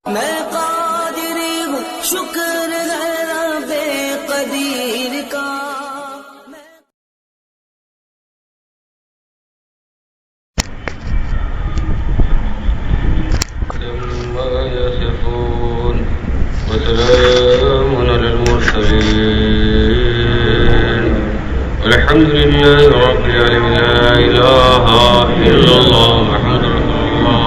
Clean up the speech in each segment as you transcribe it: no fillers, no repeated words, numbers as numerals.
میں قادری ہوں شکر ہے رب قدیر کا. وسلام على المرسلين والحمد لله رب العالمين. لا إله إلا الله محمد رسول الله.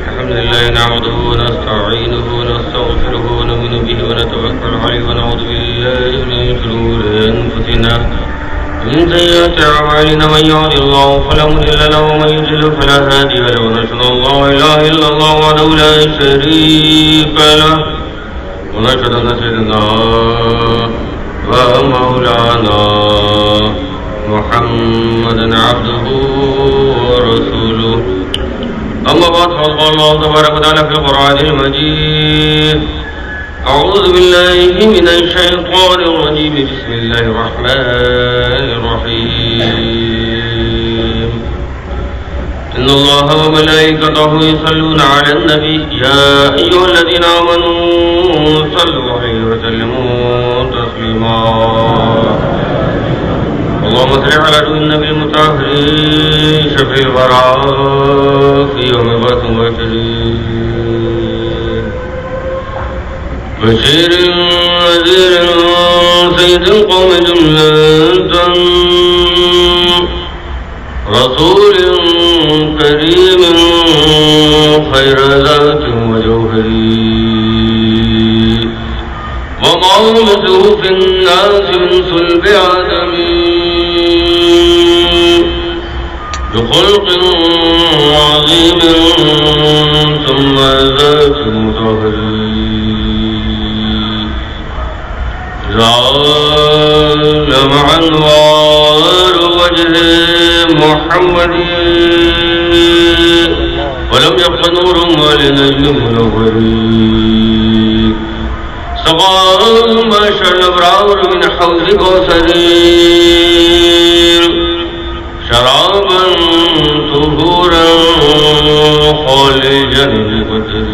الحمد لله نعمده ونستعينه ونستغفره ونؤمن به ونتوكل عليه ونعوذ بالله من شرور أنفسنا ومن سيئات أعمالنا. من يهد الله فلا مضل له ومن يضلل فلا هادي له. ونشهد أن لا إله إلا الله وحده لا شريك له ونشهد أن سيدنا ومولانا محمدا عبده ورسوله. أما بعد فقال الله تبارك وتعالى في القرآن المجيد: أعوذ بالله من الشيطان الرجيم. بسم الله الرحمن الرحيم. إن الله وملائكته يصلون على النبي يا أيها الذين آمنوا صلوا عليه وسلموا تسليما. اللهم صل على النبي المطهر شفيع الورى في يوم البعث والتشريق بشير نذير سيد القوم جملة رسول كريم خير ذات وجوهري ومعونته في الناس من صلب آدم بخلق عظيم ثم ذات مطهري زال مع انوار وجه محمد ولم يبق نور ولنجم منور. سقى معشر الابرار من حوض كوثر شرابا طهورا خالجا بقدر.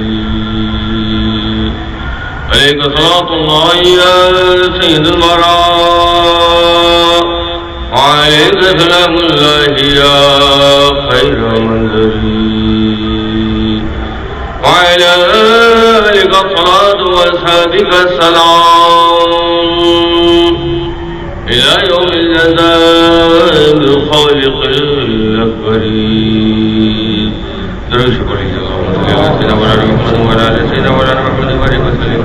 عليك صلاة الله يا سيد البراء وعليك سلام الله يا خير منزلي وعلى آلك الصلاة وأصحابك السلام إلى يوم الجزاء بالخالق الأكبر. درود شکر لیجیے. اللهم صل على سيدنا مولانا محمد وعلى آل سيدنا مولانا محمد وبارك وسلم.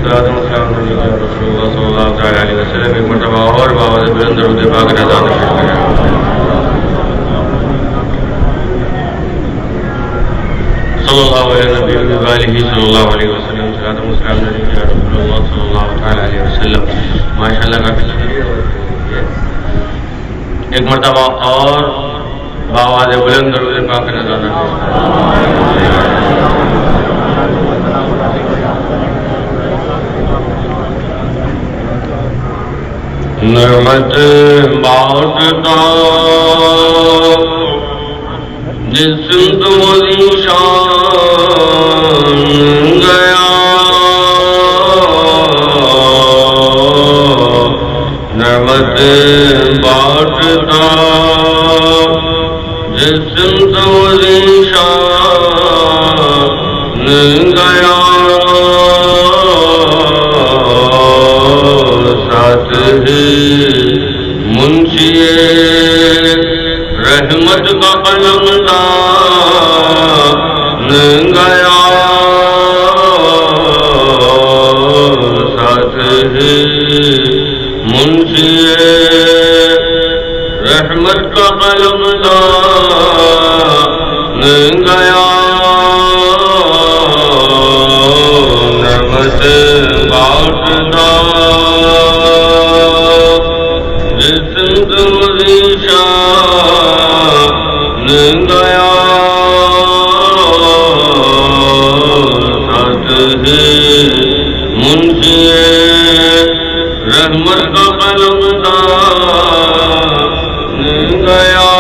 صلاۃ و سلام علی رسول اللہ صلی اللہ تعالی علیہ وسلم. ایک مرتبہ اور بابا سے بلند درود پاک نذار پیش کریں. صلی اللہ علیہ نبی و آلہ صلی اللہ علیہ وسلم. صلاۃ و سلام علی رسول اللہ صلی اللہ تعالی علیہ وسلم. ماشاءاللہ کافی شکریہ. ایک مرتبہ اور بآواز بلند درود پاک نذار پیش کریں. نعمت بانٹتا جس تم ذیشان گیا نعمت بانٹتا جس تم ذیشان گیا ساتھ ہی منشی رحمت کا قلم دان گیا ساتھ ہی منشی رحمت کا قلم دان گیا نعمت بانٹتا جس تم ذیشان گیا ساتھ ہی منشی رحمت کا قلم دان گیا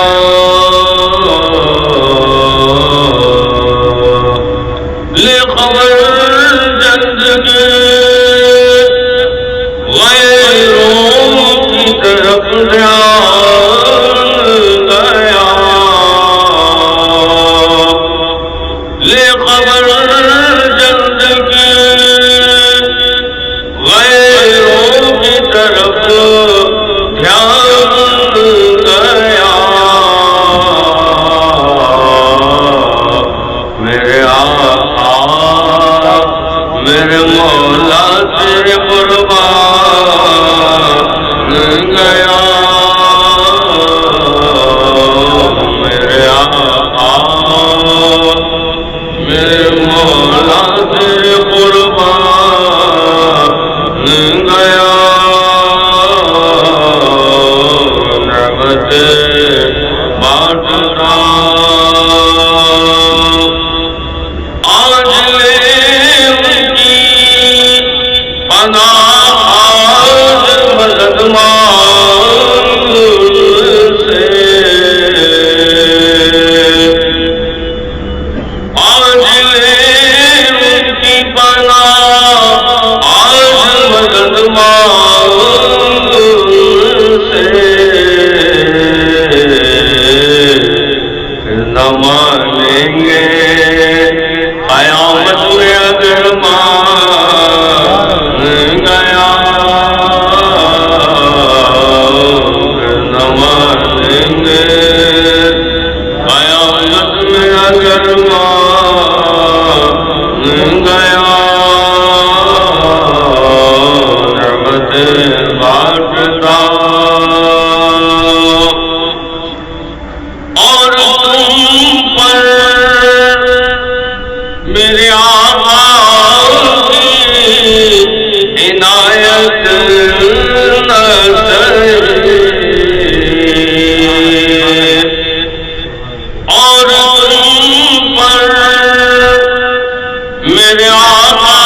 میرے آقا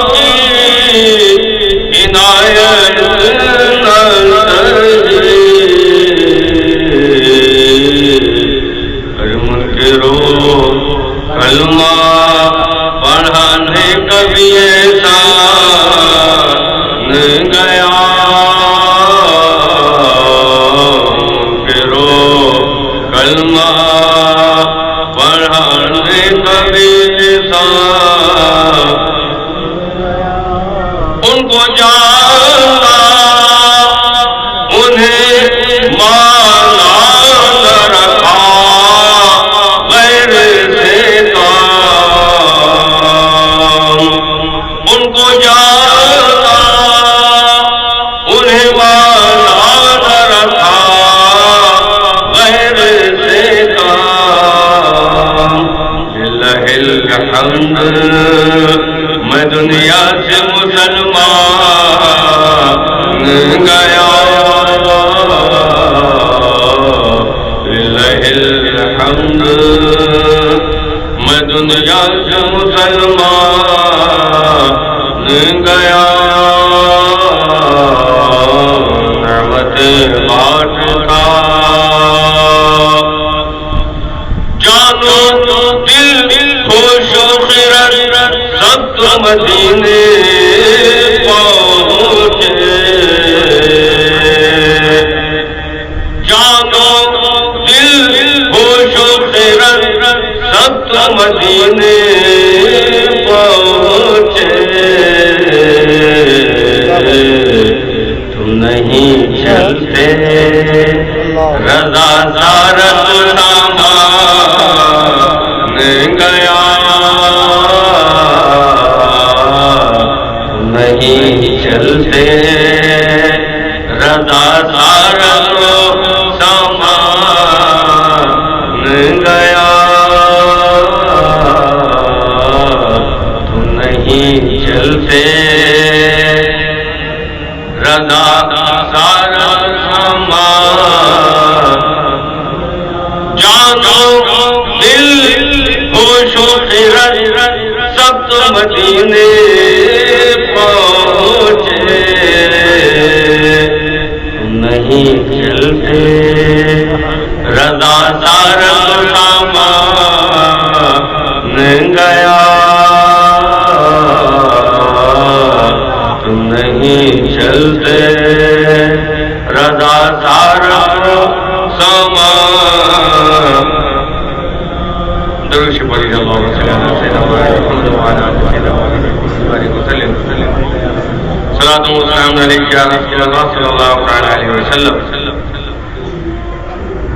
کی عنایت منکرو کلمہ پڑھانے کبھی ایسا گیا منکرو کلمہ پڑھانے کبھی ایسا ان کو جانا انہیں مانا نہ رکھا غیر سے کام ان کو جانا انہیں مانا نہ رکھا غیر سے کام للہ الحمد میں دنیا سے مسلمان گیا للہ الحمد میں دنیا سے مسلمان گیا نعمت بانٹتا جانو دل خوش و خیرت سب تو مدینے پہنچے جانو دل خوش و خیرت سب تو مدینے پہنچے تم نہیں چلتے رضا زارت سامان گیا نہیں چلتے رضا زارت سامان گیا تم نہیں چلتے رضا زارت سامان جانو دل خوش و خیرت سب تو مدینے پہنچے نہیں چلتے رضا زارت سامان گیا تم نہیں چلتے رضا زارت سامان درود پڑھیے اللهم صل على سيدنا محمد وعلى آل سيدنا محمد وسلم صلاۃ و سلام علیک یا رسول اللہ صلی اللہ علیہ وسلم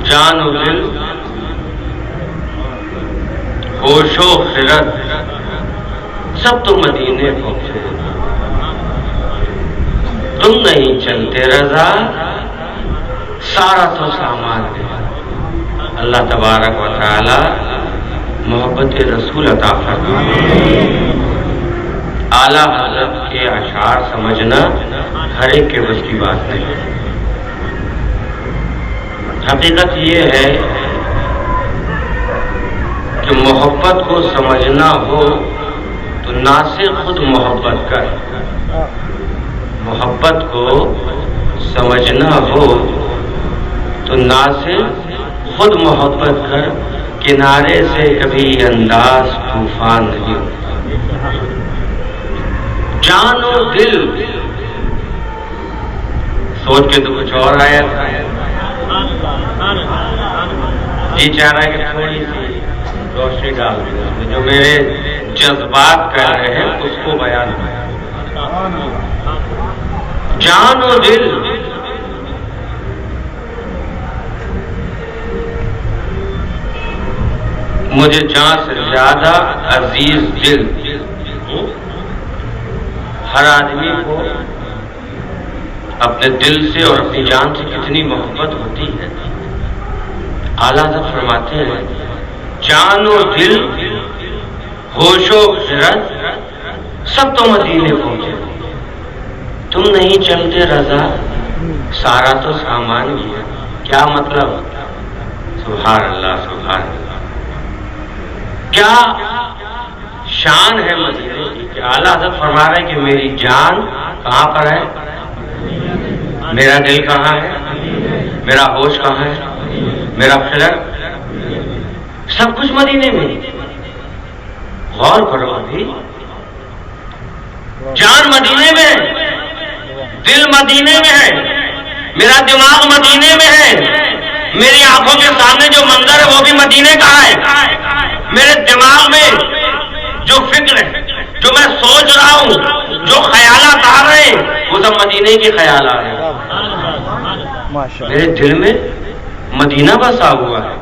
جان و دل ہوش و خرد سب تو مدینے پہنچے تم نہیں چلتے رضا سارا تو سامان ہے اللہ تبارک و تعالی محبت رسول عطا فرمائے اعلیٰ حضرت کے اشعار سمجھنا ہر ایک کے بس کی بات نہیں حقیقت یہ ہے کہ محبت کو سمجھنا ہو تو نہ سے خود محبت کر محبت کو سمجھنا ہو تو نہ سے خود محبت کر کنارے سے کبھی انداز طوفان نہیں ہوتا جان و دل سوچ کے تو کچھ اور آیا تھا جی چاہ رہا ہے کہ تھوڑی سی روشنی ڈال دیں جو میرے جذبات کر رہے ہیں اس کو بیان کیا جان و دل مجھے جان سے زیادہ عزیز دل ہر آدمی کو اپنے دل سے اور اپنی جان سے کتنی محبت ہوتی ہے اعلیٰ حضرت فرماتے ہیں جان و دل ہوش و خرد سب تو مدینے پہنچے تم نہیں چلتے رضا سارا تو سامان ہی ہے کیا مطلب سبحان اللہ کیا شان ہے مدینے کی کہ اعلیٰ حضرت فرما رہے ہیں کہ میری جان کہاں پر ہے، میرا دل کہاں ہے، میرا ہوش کہاں ہے، میرا خلق، سب کچھ مدینے میں۔ غور کرو، ابھی جان مدینے میں ہے، دل مدینے میں ہے، میرا دماغ مدینے میں ہے، میری آنکھوں کے سامنے جو منظر ہے وہ بھی مدینے کا ہے، میرے دماغ میں جو فکر ہے، جو میں سوچ رہا ہوں، جو خیالات آ رہے ہیں وہ سب مدینے کے خیالات ہیں۔ میرے دل میں مدینہ بسا ہوا ہے،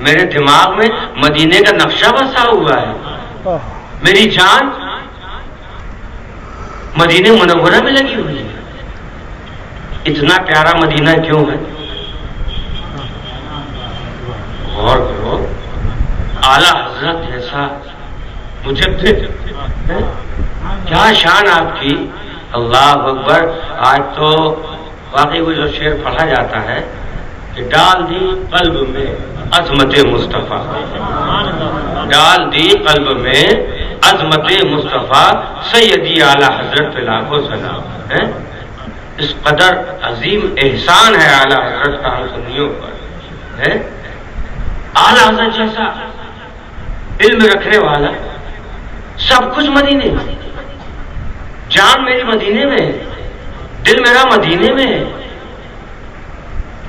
میرے دماغ میں مدینے کا نقشہ بسا ہوا ہے، میری جان مدینہ منورہ میں لگی ہوئی ہے۔ اتنا پیارا مدینہ کیوں ہے؟ غور کرو، اعلیٰ حضرت جیسا مجدد، کیا شان آپ کی، اللہ اکبر۔ آج تو واقعی وہ جو شعر پڑھا جاتا ہے کہ ڈال دی قلب میں عظمت مصطفیٰ، ڈال دی قلب میں عظمت مصطفیٰ، سیدی اعلیٰ حضرت پہ لاکھوں سلام۔ اس قدر عظیم احسان ہے اعلیٰ حضرت کا ہم سنیوں پر ہے۔ اعلیٰ حضرت جیسا علم رکھنے والا، سب کچھ مدینے میں، جان میری مدینے میں ہے، دل میرا مدینے میں ہے۔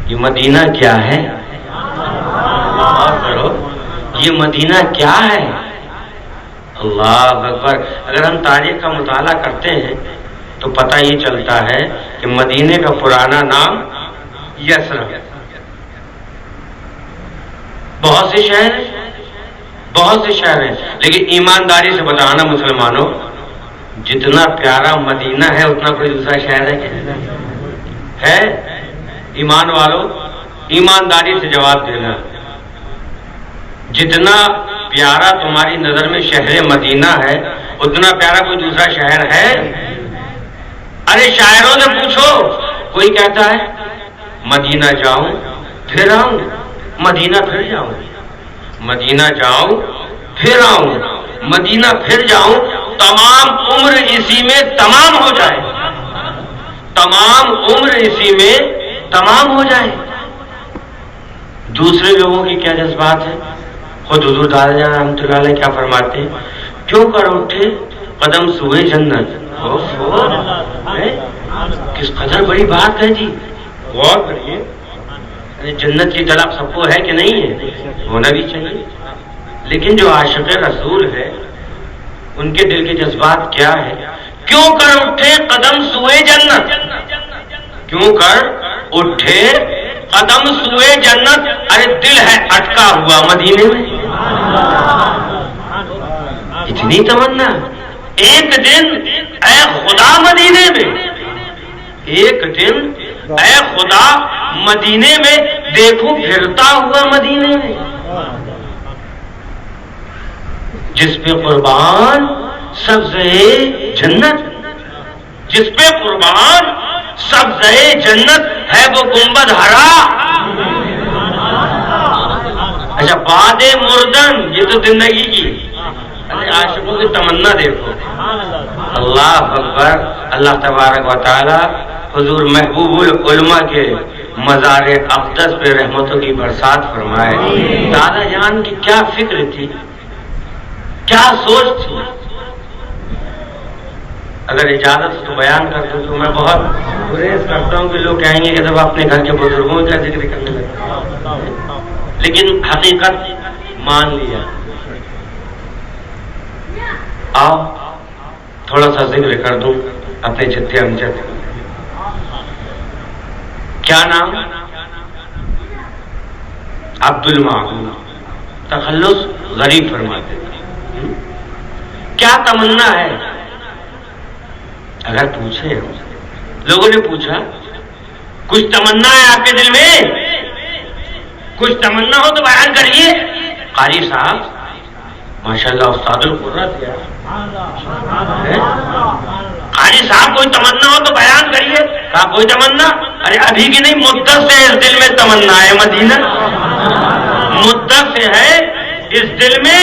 یہ مدینہ کیا ہے؟ یہ مدینہ کیا ہے؟ اللہ اکبر۔ اگر ہم تاریخ کا مطالعہ کرتے ہیں تو پتہ یہ چلتا ہے کہ مدینے کا پرانا نام یثرب ہے۔ بہت سے شہر ہیں، لیکن ایمانداری سے بتانا مسلمانوں، جتنا پیارا مدینہ ہے اتنا کوئی دوسرا شہر ہے کیا ہے؟ ایمان والوں، ایمانداری سے جواب دینا، جتنا پیارا تمہاری نظر میں شہر مدینہ ہے اتنا پیارا کوئی دوسرا شہر ہے؟ ارے شاعروں سے پوچھو، کوئی کہتا ہے مدینہ جاؤں پھر آؤں، مدینہ پھر جاؤں، مدینہ جاؤں پھر آؤں، مدینہ پھر جاؤں، تمام عمر اسی میں تمام ہو جائے، تمام عمر اسی میں تمام ہو جائے۔ دوسرے لوگوں کی کیا جذبات ہیں؟ خود حضور دادا جان رحمۃ اللہ علیہ کیا فرماتے ہیں؟ کیوں کر اٹھے قدم سوئے جنت۔ کس قدر بڑی بات ہے جی، غور کریے۔ جنت کی طلب سب کو ہے کہ نہیں ہے؟ ہونا بھی چاہیے، لیکن جو عاشق رسول ہے ان کے دل کے جذبات کیا ہے؟ کیوں کر اٹھے قدم سوئے جنت، کیوں کر اٹھے قدم سوئے جنت۔ ارے دل ہے اٹکا ہوا مدینے میں، اتنی تمنا، ایک دن اے خدا مدینے میں، ایک دن اے خدا مدینے میں دیکھوں پھرتا ہوا مدینے میں، جس پہ قربان سبزے جنت، جس پہ قربان سبزے جنت ہے وہ گنبد ہرا۔ اچھا باد مردن، یہ تو زندگی کی، عاشقوں کی تمنا دیکھو۔ اللہ اکبر۔ اللہ تبارک و تعالی حضور محبوب العلماء کے مزار اقدس پہ رحمتوں کی برسات فرمائے۔ دادا جان کی کیا فکر تھی، کیا سوچ تھی۔ اگر اجازت تو بیان کر دوں تو میں بہت گریز کرتا ہوں کہ لوگ کہیں گے کہ جب اپنے گھر کے بزرگوں کا ذکر کرنے لگے، لیکن حقیقت مان لیا۔ آؤ تھوڑا سا ذکر کر دوں اپنے جدے امجد۔ کیا نام؟ عبد المعبود، تخلص غریب فرماتے ہیں۔ کیا تمنا ہے؟ اگر پوچھے، لوگوں نے پوچھا کچھ تمنا ہے آپ کے دل میں؟ کچھ تمنا ہو تو بیان کریے۔ قاری صاحب ماشاءاللہ استاد القرۃ ہے، قاری صاحب کوئی تمنا ہو تو بیان کریے۔ کہا کوئی تمنا؟ ارے ابھی کی نہیں، مدت سے اس دل میں تمنا ہے مدینہ، مدت سے ہے اس دل میں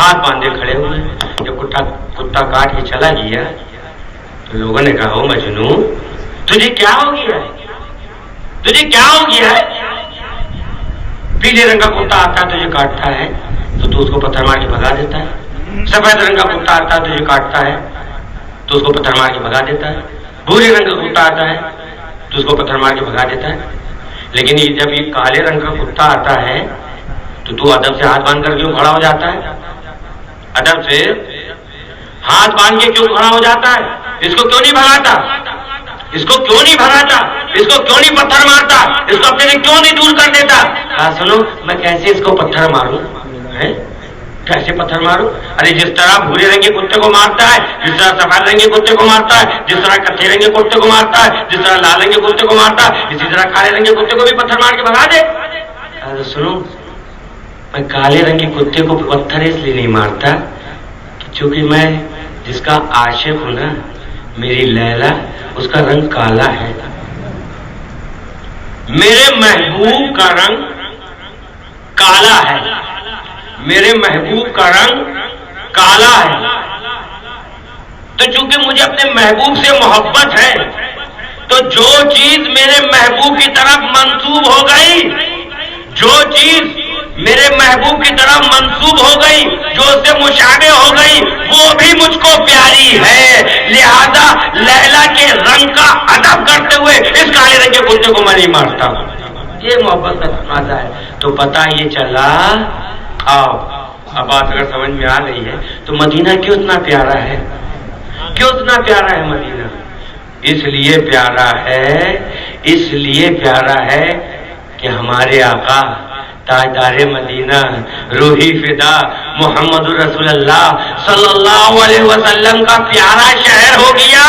ہاتھ باندھے کھڑے ہوئے. جب کتا کاٹ کے چلا گیا تو لوگوں نے کہا او مجنوں تجھے کیا ہو گیا ہے, تجھے کیا ہو گیا ہے؟ پیلے رنگ کا کتا آتا ہے تجھے کاٹتا ہے تو اس کو پتھر مار کے بھگا دیتا ہے. سفید رنگ کا کتا آتا ہے تجھے کاٹتا ہے تو اس کو پتھر مار کے بھگا دیتا ہے. بھورے رنگ کا کتا آتا ہے تو اس کو پتھر مار کے بھگا دیتا ہے. لیکن جب یہ کالے رنگ کا کتا آتا ہے تو ادب سے ہاتھ باندھ کر کیوں کھڑا ہو جاتا ہے؟ ادب سے ہاتھ باندھ کے کیوں کھڑا ہو جاتا ہے؟ اس کو کیوں نہیں بھگاتا؟ اس کو کیوں نہیں بھگاتا؟ اس کو کیوں نہیں پتھر مارتا؟ اس کو اپنے سے کیوں نہیں دور کر دیتا؟ سنو میں کیسے اس کو پتھر ماروں؟ کیسے پتھر ماروں؟ ارے جس طرح بھورے رنگ کے کتے کو مارتا ہے, جس طرح سفید رنگ کے کتے کو مارتا ہے, جس طرح کتھے رنگ کے کتے کو مارتا ہے, جس طرح لال رنگ کے کتے کو مارتا ہے, اسی طرح کالے رنگ کے کتے کو بھی پتھر مار کے بھگا دے. ارے سنو میں کالے رنگ کے کتے کو پتھر اس لیے نہیں مارتا چونکہ میں جس کا عاشق ہوں نا, میری لیلا, اس کا رنگ کالا ہے. میرے محبوب کا رنگ کالا ہے, میرے محبوب کا رنگ کالا ہے. تو چونکہ مجھے اپنے محبوب سے محبت ہے تو جو چیز میرے محبوب کی طرف منسوب ہو گئی, جو چیز میرے محبوب کی طرف منسوب ہو گئی, جو اس سے مشابہ ہو گئی, وہ بھی مجھ کو پیاری ہے. لہذا لیلا کے رنگ کا ادب کرتے ہوئے اس کالے رنگ کے کتے کو میں نہیں مارتا. یہ محبت کا تقاضا ہے. تو پتہ یہ چلا, اب بات اگر سمجھ میں آ گئی ہے تو مدینہ کیوں اتنا پیارا ہے؟ کیوں اتنا پیارا ہے مدینہ؟ اس لیے پیارا ہے, اس لیے پیارا ہے کہ ہمارے آقا تاجدار مدینہ روحی فدا محمد رسول اللہ صلی اللہ علیہ وسلم کا پیارا شہر ہو گیا.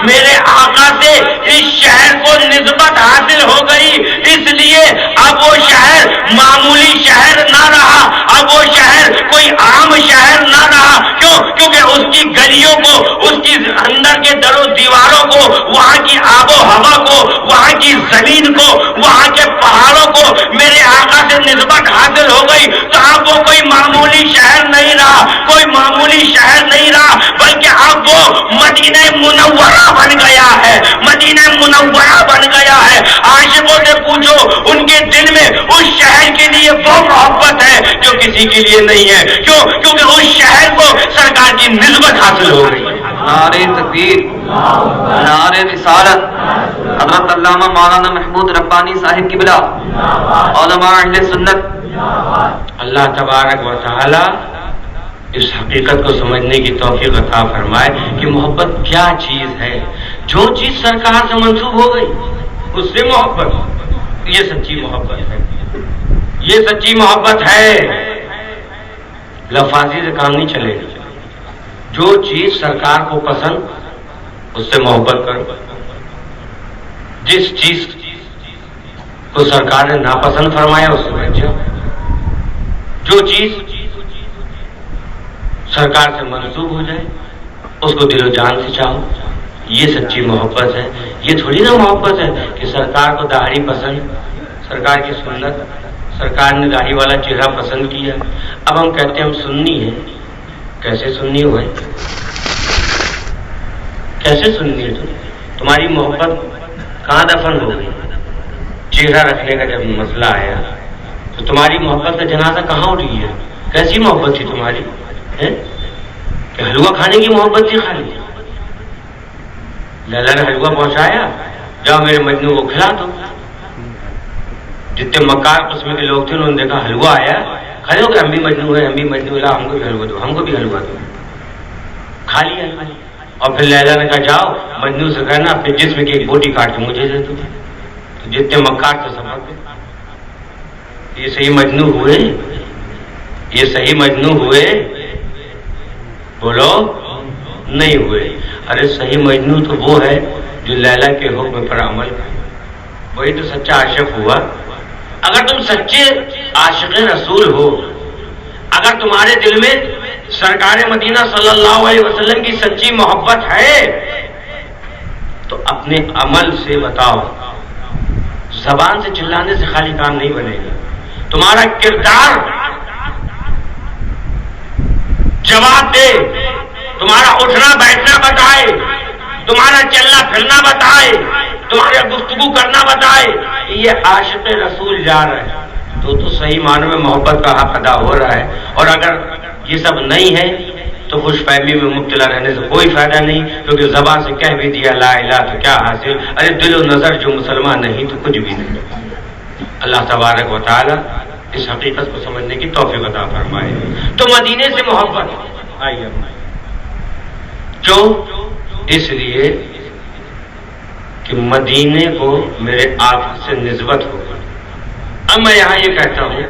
میرے آقا سے اس شہر کو نسبت حاصل ہو گئی, اس لیے اب وہ شہر معمولی شہر نہ رہا, اب وہ شہر کوئی عام شہر نہ رہا. کیوں؟ کیونکہ اس کی گلیوں کو, اس کی اندر کے در و دیواروں کو, وہاں کی آب و ہوا کو, وہاں کی زمین کو, وہاں کے پہاڑوں کو میرے آقا سے نسبت حاصل ہو گئی. تو اب وہ کوئی معمولی شہر نہیں رہا, کوئی معمولی شہر نہیں رہا, بلکہ اب وہ مدینہ منورہ بن گیا ہے, مدینہ منورہ بن گیا ہے. عاشقوں سے پوچھو, ان کے دل میں اس شہر کے لیے وہ محبت ہے جو کسی کے لیے نہیں ہے. کیوں؟ کیونکہ اس شہر کو سرکار کی نسبت حاصل ہو گئی. نعرہ تکبیر, نعرہ رسالت. حضرت علامہ مولانا محمود ربانی صاحب کی بلا, علماء اہل سنت. اللہ تبارک و تعالی اس حقیقت کو سمجھنے کی توفیق عطا فرمائے کہ محبت کیا چیز ہے. جو چیز سرکار سے منسوب ہو گئی اس سے محبت, یہ سچی محبت ہے, یہ سچی محبت ہے. لفاظی سے کام نہیں چلے گا. جو چیز سرکار کو پسند اس سے محبت کرو, جس چیز کو سرکار نے ناپسند فرمایا اس سے بچ جاؤ. جو چیز سرکار سے منسوب ہو جائے اس کو دل و جان سے چاہو, یہ سچی محبت ہے. یہ تھوڑی نا محبت ہے کہ سرکار کو داڑھی پسند, سرکار کی سنت, سرکار نے داڑھی والا چہرہ پسند کیا, اب ہم کہتے ہیں ہم سنی ہیں. کیسے سنی ہوئے, کیسے سننی ہے؟ تمہاری محبت کہاں دفن ہو گئی؟ چہرہ رکھنے کا جب مسئلہ آیا تو تمہاری محبت کا جنازہ کہاں اٹھی ہے؟ کیسی محبت تھی تمہاری؟ کہ حلوہ کھانے کی محبت تھی خالی؟ لیلا نے حلوہ پہنچایا, جاؤ میرے مجنوں کو کھلا دو. جتنے مکار قسم کے لوگ تھے انہوں نے دیکھا حلوہ آیا, کھڑے ہو کہ ہم بھی مجنوں ہیں, ہم بھی مجنوں, لا ہم کو بھی حلوہ دو, ہم کو بھی حلوہ دو. کھا لیا. اور پھر لیلا نے کہا جاؤ مجنوں سے کہنا اپنے جسم کی ایک بوٹی کاٹ کے مجھے دے دو. تو جتنے مکار تھے سب یہ صحیح مجنوں ہوئے, یہ صحیح مجنوں ہوئے؟ بولو نہیں ہوئے. ارے صحیح مجنوں تو وہ ہے جو لیلا کے حکم پر عمل کرے, وہی تو سچا عاشق ہوا. اگر تم سچے عاشق رسول ہو, اگر تمہارے دل میں سرکار مدینہ صلی اللہ علیہ وسلم کی سچی محبت ہے تو اپنے عمل سے بتاؤ. زبان سے چلانے سے خالی کام نہیں بنے گا. تمہارا کردار جواب دے، تمہارا اٹھنا بیٹھنا بتائے، تمہارا چلنا پھرنا بتائے، تمہارا گفتگو کرنا بتائے، یہ عاشق رسول جا رہا ہے تو صحیح معنوں میں محبت کا حق ادا ہو رہا ہے۔ اور اگر یہ سب نہیں ہے تو خوش فہمی میں مبتلا رہنے سے کوئی فائدہ نہیں، کیونکہ زبان سے کہہ بھی دیا لا الہ تو کیا حاصل، ارے دل و نظر جو مسلمان نہیں تو کچھ بھی نہیں۔ اللہ تبارک و تعالی اس حقیقت کو سمجھنے کی توفیق عطا فرمائے۔ تو مدینے سے محبت آئیے، کیوں؟ اس لیے کہ مدینے کو میرے آقا سے نسبت ہوگی۔ اب میں یہاں یہ کہتا ہوں،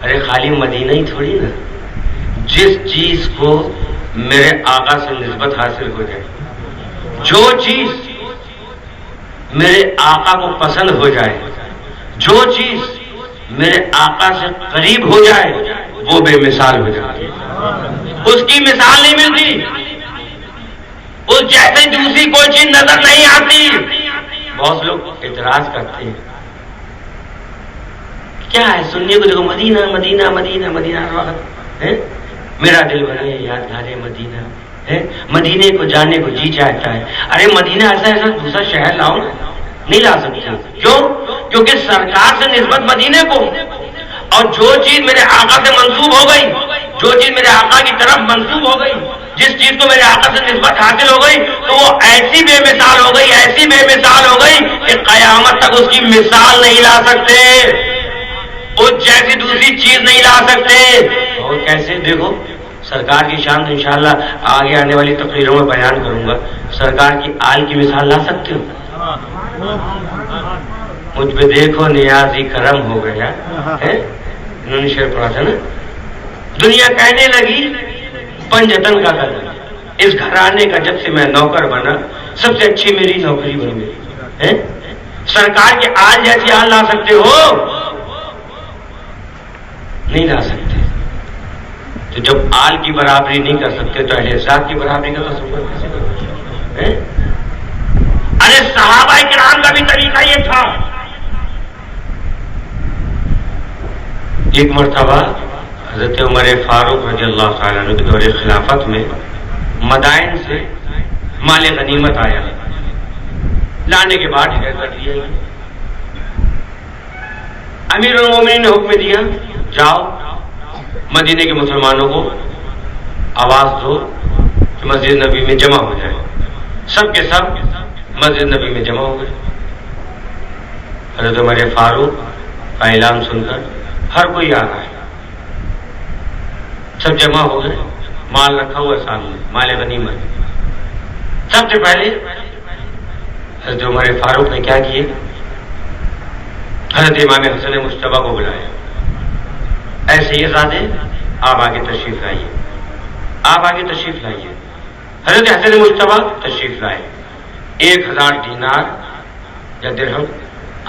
ارے خالی مدینہ ہی تھوڑی نا، جس چیز کو میرے آقا سے نسبت حاصل ہو جائے، جو چیز میرے آقا کو پسند ہو جائے، جو چیز میرے آقا سے قریب ہو جائے، وہ بے مثال ہو جاتی ہے، اس کی مثال نہیں ملتی، اس جیسے دوسری کوئی چیز نظر نہیں آتی۔ بہت لوگ اعتراض کرتے ہیں، کیا ہے سننے کو دیکھو مدینہ مدینہ مدینہ مدینہ ہر وقت ہے، میرا دل بنے یادگار مدینہ ہے، مدینے کو جانے کو جی چاہتا ہے۔ ارے مدینہ ایسا ایسا دوسرا شہر لاؤ نا، نہیں لا سکتے، کیوں؟ کیونکہ سرکار سے نسبت مدینے کو، اور جو چیز میرے آقا سے منسوب ہو گئی، جو چیز میرے آقا کی طرف منسوب ہو گئی، جس چیز کو میرے آقا سے نسبت حاصل ہو گئی، تو وہ ایسی بے مثال ہو گئی، ایسی بے مثال ہو گئی کہ قیامت تک اس کی مثال نہیں لا سکتے، اس جیسی دوسری چیز نہیں لا سکتے۔ اور کیسے؟ دیکھو سرکار کی شان تو انشاءاللہ آگے آنے والی تقریروں میں بیان کروں گا۔ سرکار کی آل کی مثال لا سکتے ہو؟ مجھ پہ دیکھو نیازی کرم ہو گیا ہے، انہوں نے شعر پڑھا تھا نا، دنیا کہنے لگی پنجتن کا قدر، اس گھرانے کا جب سے میں نوکر بنا سب سے اچھی میری نوکری بن گئی۔ سرکار کے آل جیسی آل لا سکتے ہو؟ نہیں لا سکتے۔ تو جب آل کی برابری نہیں کر سکتے تو اہل ذات کی برابری کا تصور کیسے کرو؟ ارے صحابہ کرام کا بھی طریقہ یہ تھا۔ ایک مرتبہ حضرت عمر فاروق رضی اللہ تعالیٰ عنہ کے دور خلافت میں مدائن سے مال غنیمت آیا، لانے کے بعد ڈکلیئر کر دیا، امیر المومنین نے حکم دیا جاؤ مدینے کے مسلمانوں کو آواز دو کہ مسجد نبی میں جمع ہو جائے۔ سب کے سب مسجد نبی میں جمع ہو گئے۔ حضرت عمر فاروق کا اعلان سن کر ہر کوئی آ رہا ہے، سب جمع ہو گئے، مال رکھا ہوا سامنے، مال غنیمت۔ سب سے پہلے حضرت عمر فاروق نے کیا کیے؟ حضرت امام حسن مجتبیٰ کو بلایا، اے سیدزادے آپ آگے تشریف لائیے، آپ آگے تشریف لائیے۔ حضرت حسن مجتبیٰ تشریف لائے، 1000 دینار یا درہم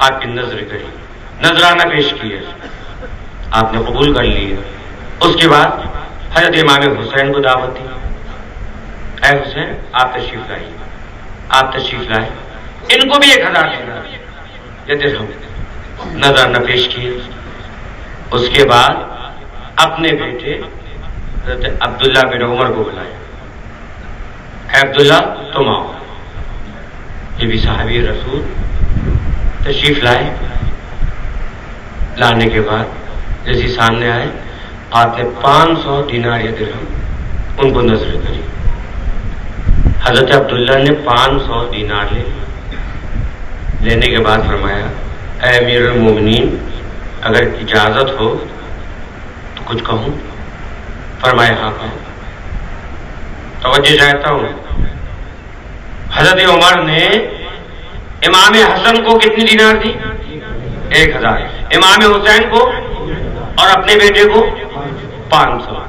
آپ کی نظر کری، نذرانہ پیش کیے، آپ نے قبول کر لیے۔ اس کے بعد حضرت امام حسین کو دعوت دی، اے حسین آپ تشریف لائیے، آپ تشریف لائے، ان کو بھی 1000 دینار یا درہم نذرانہ پیش کیے۔ اس کے بعد اپنے بیٹے حضرت عبداللہ بن عمر کو بلایا، اے عبداللہ تم آؤ، یہ بھی صحابی رسول تشریف لائے۔ لانے کے بعد جیسے سامنے آئے، آپ نے 500 دینار یا درہم ان کو نظر کری۔ حضرت عبداللہ نے 500 دینار لے لینے کے بعد فرمایا، اے امیر المومنین اگر اجازت ہو تو کچھ کہوں؟ فرمایا ہاں کہو۔ توجہ چاہتا ہوں، حضرت عمر نے امام حسن کو کتنی دینار دی؟ 1000، امام حسین کو اور اپنے بیٹے کو 500۔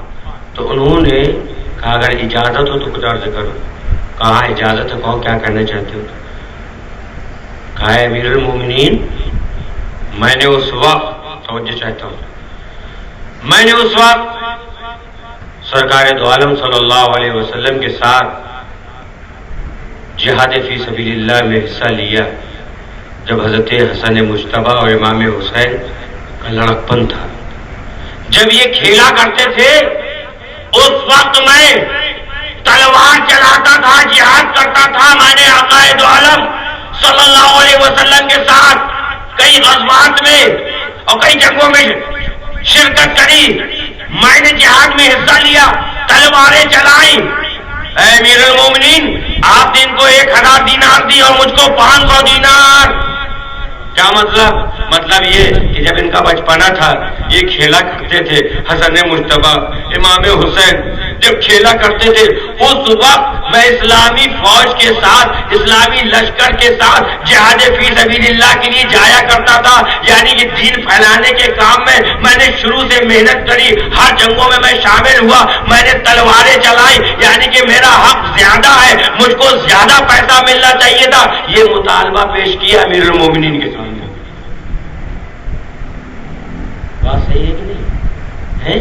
تو انہوں نے کہا اگر اجازت ہو تو کچھ عرض کرو۔ کہا اجازت ہے، کہو کیا کرنا چاہتے ہو؟ کہا امیر المومنین میں نے اس وقت، توجہ چاہتا ہوں، میں نے اس وقت سرکار دو عالم صلی اللہ علیہ وسلم کے ساتھ جہاد فی سبیل اللہ میں حصہ لیا جب حضرت حسن مجتبیٰ اور امام حسین کا لڑکپن تھا، جب یہ کھیلا کرتے تھے اس وقت میں تلوار چلاتا تھا، جہاد کرتا تھا. میں نے آقا دو عالم صلی اللہ علیہ وسلم کے ساتھ کئی غزوات میں اور کئی جنگوں میں شرکت کری. میں نے جہاد میں حصہ لیا، تلواریں چلائیں. اے امیر المومنین، آپ نے ان کو 1000 دینار دی اور مجھ کو 500 دینار. کیا مطلب یہ کہ جب ان کا بچپنا تھا یہ کھیلا کرتے تھے. حسن مجتبیٰ امام حسین جب کھیلا کرتے تھے اس وقت میں اسلامی فوج کے ساتھ، اسلامی لشکر کے ساتھ جہاد فی سبیل اللہ کے لیے جایا کرتا تھا. یعنی کہ دین پھیلانے کے کام میں نے شروع سے محنت کری، ہر جنگوں میں شامل ہوا، میں نے تلواریں چلائی. یعنی کہ میرا حق زیادہ ہے، مجھ کو زیادہ پیسہ ملنا چاہیے تھا. یہ مطالبہ پیش کیا امیر المومنین کے سامنے. بات صحیح ہے کہ نہیں ہے؟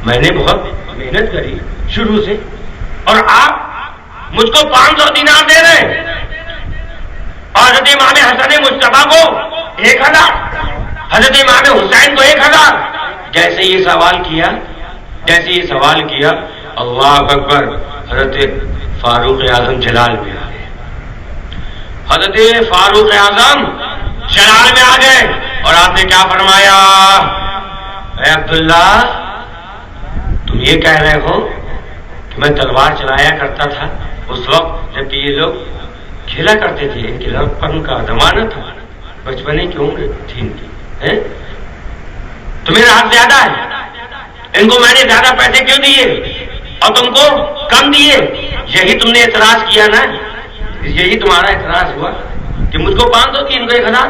میں نے بہت محنت کری شروع سے اور آپ مجھ کو 500 دینار دے رہے ہیں. اور حضرت امام حسن مجتبیٰ کو 1000، حضرت امام حسین کو 1000. جیسے یہ سوال کیا اللہ اکبر، حضرت فاروق اعظم جلال میں آ گئے. حضرت فاروق اعظم جلال میں آ گئے اور آپ نے کیا فرمایا؟ اے عبداللہ، تم یہ کہہ رہے ہو کہ میں تلوار چلایا کرتا تھا اس وقت جبکہ یہ لوگ کھیلا کرتے تھے. ان کے لڑکپن کا زمانہ تھا، بچپنے کی عمر تھی ان کی. تو میرا حق زیادہ ہے، ان کو میں نے زیادہ پیسے کیوں دیے اور تم کو کم دیے؟ یہی تم نے اعتراض کیا نا، یہی تمہارا اعتراض ہوا کہ مجھ کو 500 کی ان کو 1000،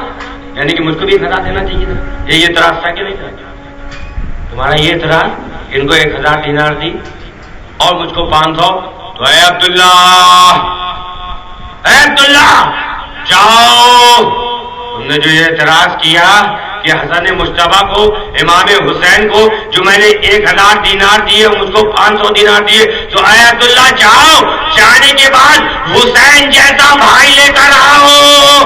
یعنی کہ مجھ کو بھی 1000 دینا چاہیے تھا. یہی اعتراض تھا کہ نہیں تھا تمہارا؟ یہ اعتراض ان کو 1000 دینار دی اور مجھ کو 500. تو اے عبداللہ جاؤ، تم نے جو یہ اعتراض کیا کہ حسن مجتبیٰ کو، امام حسین کو جو میں نے 1000 دینار دیے اور مجھ کو 500 دینار دیے، تو اے عبداللہ جاؤ، جانے کے بعد حسین جیسا بھائی لے کر آؤ.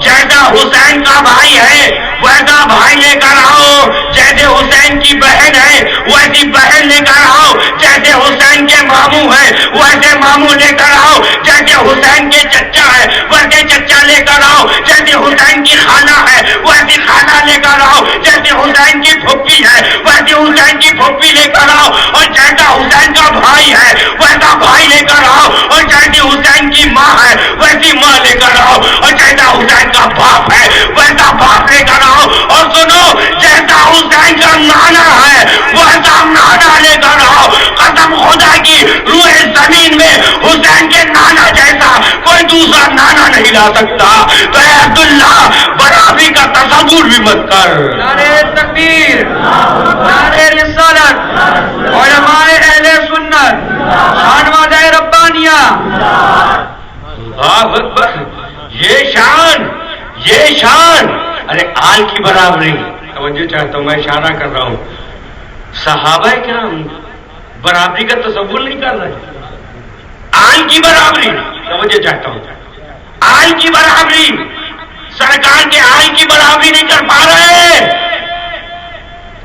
جیسا حسین کا بھائی ہے ویسا بھائی لے کر آؤ. جیسے حسین کی بہن ہے ویسی بہن لے کر آؤ. جیسے حسین کے ماموں ہیں ویسے ماموں لے کر آؤ. جیسے حسین کے چچا ہے ویسے چچا لے کر آؤ. جیسے حسین کی خالہ ہے ویسی خالہ لے کر آؤ. جیسے حسین کی پھوپھی ہے ویسے حسین کی پھوپھی لے کر آؤ. اور جیسا حسین کا بھائی ہے ویسا بھائی لے کر آؤ. اور جیسی حسین کی ماں ہے ویسی ماں لے کر آؤ. اور جیسا حسین کا باپ ہے ویسا باپ لے کر آؤ. اور سنو، جیسا حسین کا نانا ہے ویسا نانا لے کر آؤ. قسم خدا کی، روح زمین میں حسین کے نانا جیسا کوئی دوسرا نانا نہیں لا سکتا. تو اے عبداللہ، برابری کا تصور بھی مت کر. نعرہ تکبیر، نعرہ رسالت، علماء اہل سنت، شانوادہ ربانیہ. اللہ اکبر، یہ شان. ارے آل کی برابری، توجہ چاہتا ہوں، میں اشارہ کر رہا ہوں. صحابہ کرام برابری کا تصور نہیں کر رہے. آل کی برابری، توجہ چاہتا ہوں، آل کی برابری، سرکار کے آل کی برابری نہیں کر پا رہے.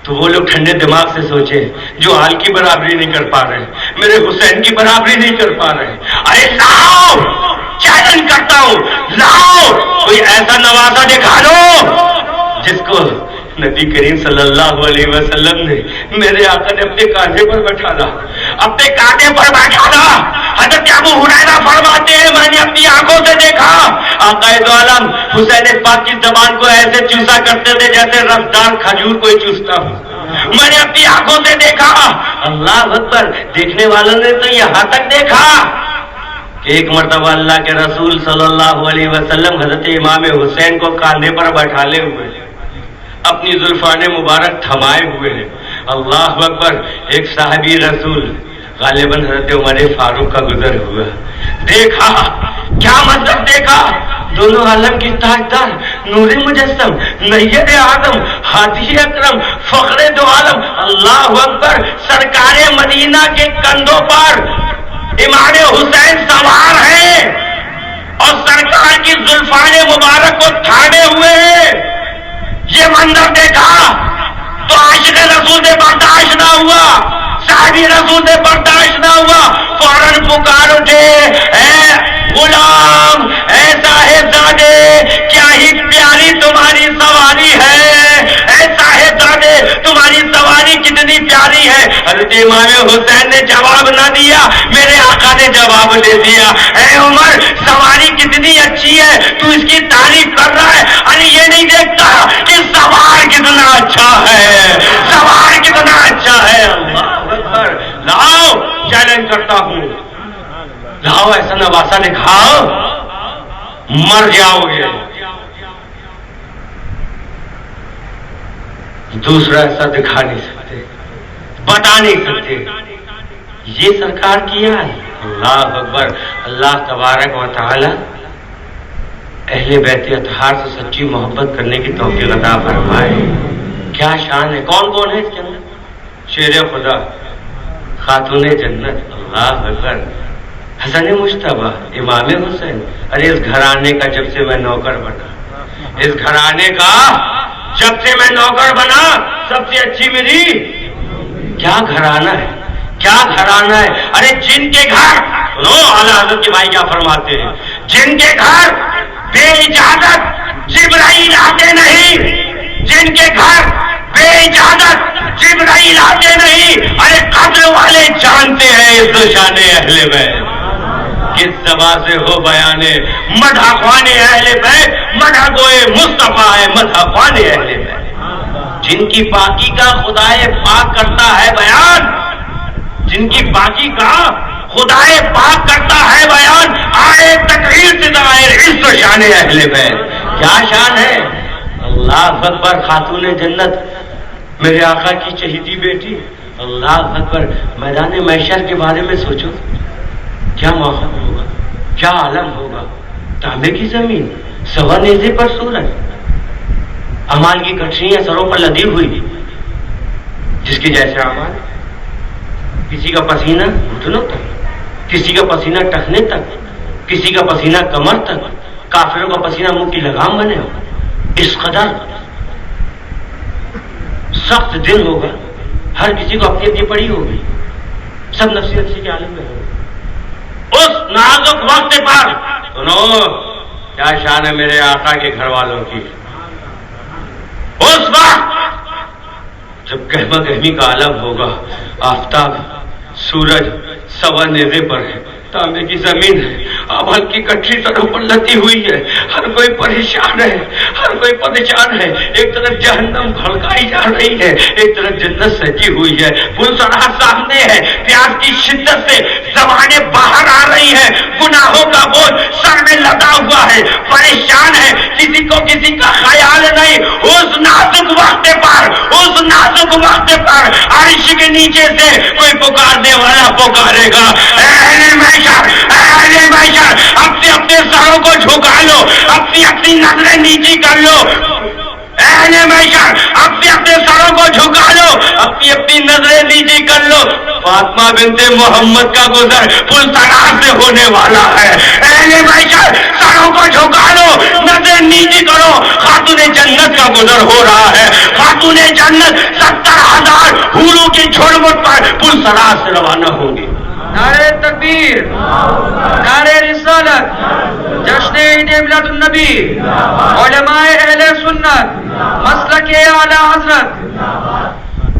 تو وہ لوگ ٹھنڈے دماغ سے سوچے جو آل کی برابری نہیں کر پا رہے، میرے حسین کی برابری نہیں کر پا رہے. ارے لاؤ، چیلنج کرتا ہوں، لاؤ کوئی ایسا نوازا دکھا لو جس کو نبی کریم صلی اللہ علیہ وسلم نے، میرے آقا نے اپنے کاندھے پر بٹھانا، اپنے کاندھے پر بٹھانا. حضرت ابو ہریرہ فرماتے ہیں میں نے اپنی آنکھوں سے دیکھا آقا دو عالم حسین پاک کی زبان کو ایسے چوسا کرتے تھے جیسے رسدار کھجور کوئی چوستا ہو. میں نے اپنی آنکھوں سے دیکھا. اللہ اکبر، دیکھنے والوں نے تو یہاں تک دیکھا کہ ایک مرتبہ اللہ کے رسول صلی اللہ علیہ وسلم حضرت امام حسین کو کاندھے پر بٹھالے ہوئے، اپنی زلفان مبارک تھمائے ہوئے ہیں. اللہ اکبر. ایک صحابی رسول غالباً حضرت عمر فاروق کا گزر ہوا، دیکھا کیا منظر دیکھا. دونوں عالم کی تاجدار، نور مجسم، نیر اعظم، ہادی اکرم، فخر دو عالم. اللہ اکبر. سرکار مدینہ کے کندھوں پر امام حسین سوار ہیں اور سرکار کی زلفان مبارک کو تھامے ہوئے ہیں. یہ منظر دیکھا تو عاشق رسول سے برداشت نہ ہوا. بھی رسول سے برداشت نہ ہوا، فوراً پکار اٹھے، اے غلام، اے صاحبزادے، کیا ہی پیاری تمہاری سواری ہے، اے صاحبزادے تمہاری سواری کتنی پیاری ہے۔ حضرت امام حسین نے جواب نہ دیا، میرے آقا نے جواب دے دیا، اے عمر سواری کتنی اچھی ہے، تو اس کی تعریف کر رہا ہے، ارے یہ نہیں دیکھتا کہ سوار کتنا اچھا ہے، سوار کتنا اچھا ہے۔ اللہ اکبر، لاؤ چیلنج کرتا ہوں، لاؤ ایسا نواسا دکھاؤ، مر جاؤ گے۔ دوسرا ایسا دکھا نہیں سکتے، بتا نہیں سکتے، یہ سرکار کیا ہے۔ اللہ اکبر، اللہ تبارک و تعالی اہل بیت اطہار سے سچی محبت کرنے کی توفیق عطا فرمائے۔ کیا شان ہے، کون کون ہے اس کے اندر؟ شیر خدا، خاتون جنت، اللہ اکبر، حسن مجتبیٰ، امام حسین۔ ارے اس گھرانے کا جب سے میں نوکر بنا، اس گھرانے کا جب سے میں نوکر بنا، سب سے اچھی میری کیا گھرانہ ہے، کیا گھرانہ ہے۔ ارے جن کے گھر، سنو اعلیٰ حضرت کے بھائی کیا فرماتے ہیں، جن کے گھر بے اجازت جبرائیل آتے نہیں، جن کے گھر بے اجازت جبرائیل آتے نہیں، ارے قدر والے جانتے ہیں اس شان اہل بیت۔ کس زبان سے ہو بیانے مدح خوان اہل بیت، مدح گوئے مصطفیٰ ہے، مدح خوان اہل بیت۔ جن کی پاکی کا خدائے پاک کرتا ہے بیان، جن کی پاکی کا خدائے پاک کرتا ہے بیان، آئے تقریر سے ظاہر عز و شان اہل بیت۔ کیا شان ہے، اللہ اکبر، خاتون جنت، میرے آقا کی چہیتی بیٹی، اللہ اکبر۔ میدان محشر کے بارے میں سوچو، کیا ماحول ہوگا، کیا عالم ہوگا، تانبے کی زمین، سوا نیزے پر سورج، امال کی کٹریاں سروں پر لدی ہوئی، جس کے جیسے امال، کسی کا پسینہ گھٹنوں تک، کسی کا پسینہ ٹخنے تک، کسی کا پسینہ کمر تک، کافروں کا پسینہ منہ کی لگام بنے ہو۔ اس قدر سخت دن ہوگا، ہر کسی کو اپنی اپنی پڑی ہوگی، سب نفسی نفسی کے عالم میں ہوگا۔ اس نازک وقت پر سنو کیا شان ہے میرے آقا کے گھر والوں کی۔ اس وقت جب گہما گہمی کا عالم ہوگا، آفتاب سورج سوا نیزے پر ہے، تانبے کی زمین ہے، امال کی کٹری سروں پر لتی ہوئی ہے، ہر کوئی پریشان ہے، ہر کوئی پریشان ہے۔ ایک طرف جہنم بھڑکائی جا رہی ہے، ایک طرف جنت سجی ہوئی ہے، پل سرح سامنے ہے، پیاس کی شدت سے زبانیں باہر آ رہی ہیں، گناہوں کا بوجھ سر میں لدا ہوا ہے، پریشان ہے، کسی کو کسی کا خیال نہیں۔ اس نازک وقت پر، اس نازک وقت پر عرش کے نیچے سے کوئی پکارنے والا پکارے گا، اہل محشر، اہل محشر، اپنے اپنے سروں کو جھکا لو، اپنی اپنی نظریں نیچی کر لو، اہل محشر اپنے اپنے سروں کو جھکا لو، اپنی اپنی نظریں نیچی کر لو۔ فاطمہ بنت محمد کا گزر پل صراط سے ہونے والا ہے، اہل محشر سروں کو جھکا لو، نظریں نیچی کرو، خاتون جنت کا گزر ہو رہا ہے، خاتون جنت 70,000 حوروں کی جھڑمٹ پر پل صراط سے روانہ ہوں گی۔ نعرہ تکبیر، نعرہ رسالت، جشن عید میلاد النبی، علماء اہل سنت، مسلک اعلی حضرت۔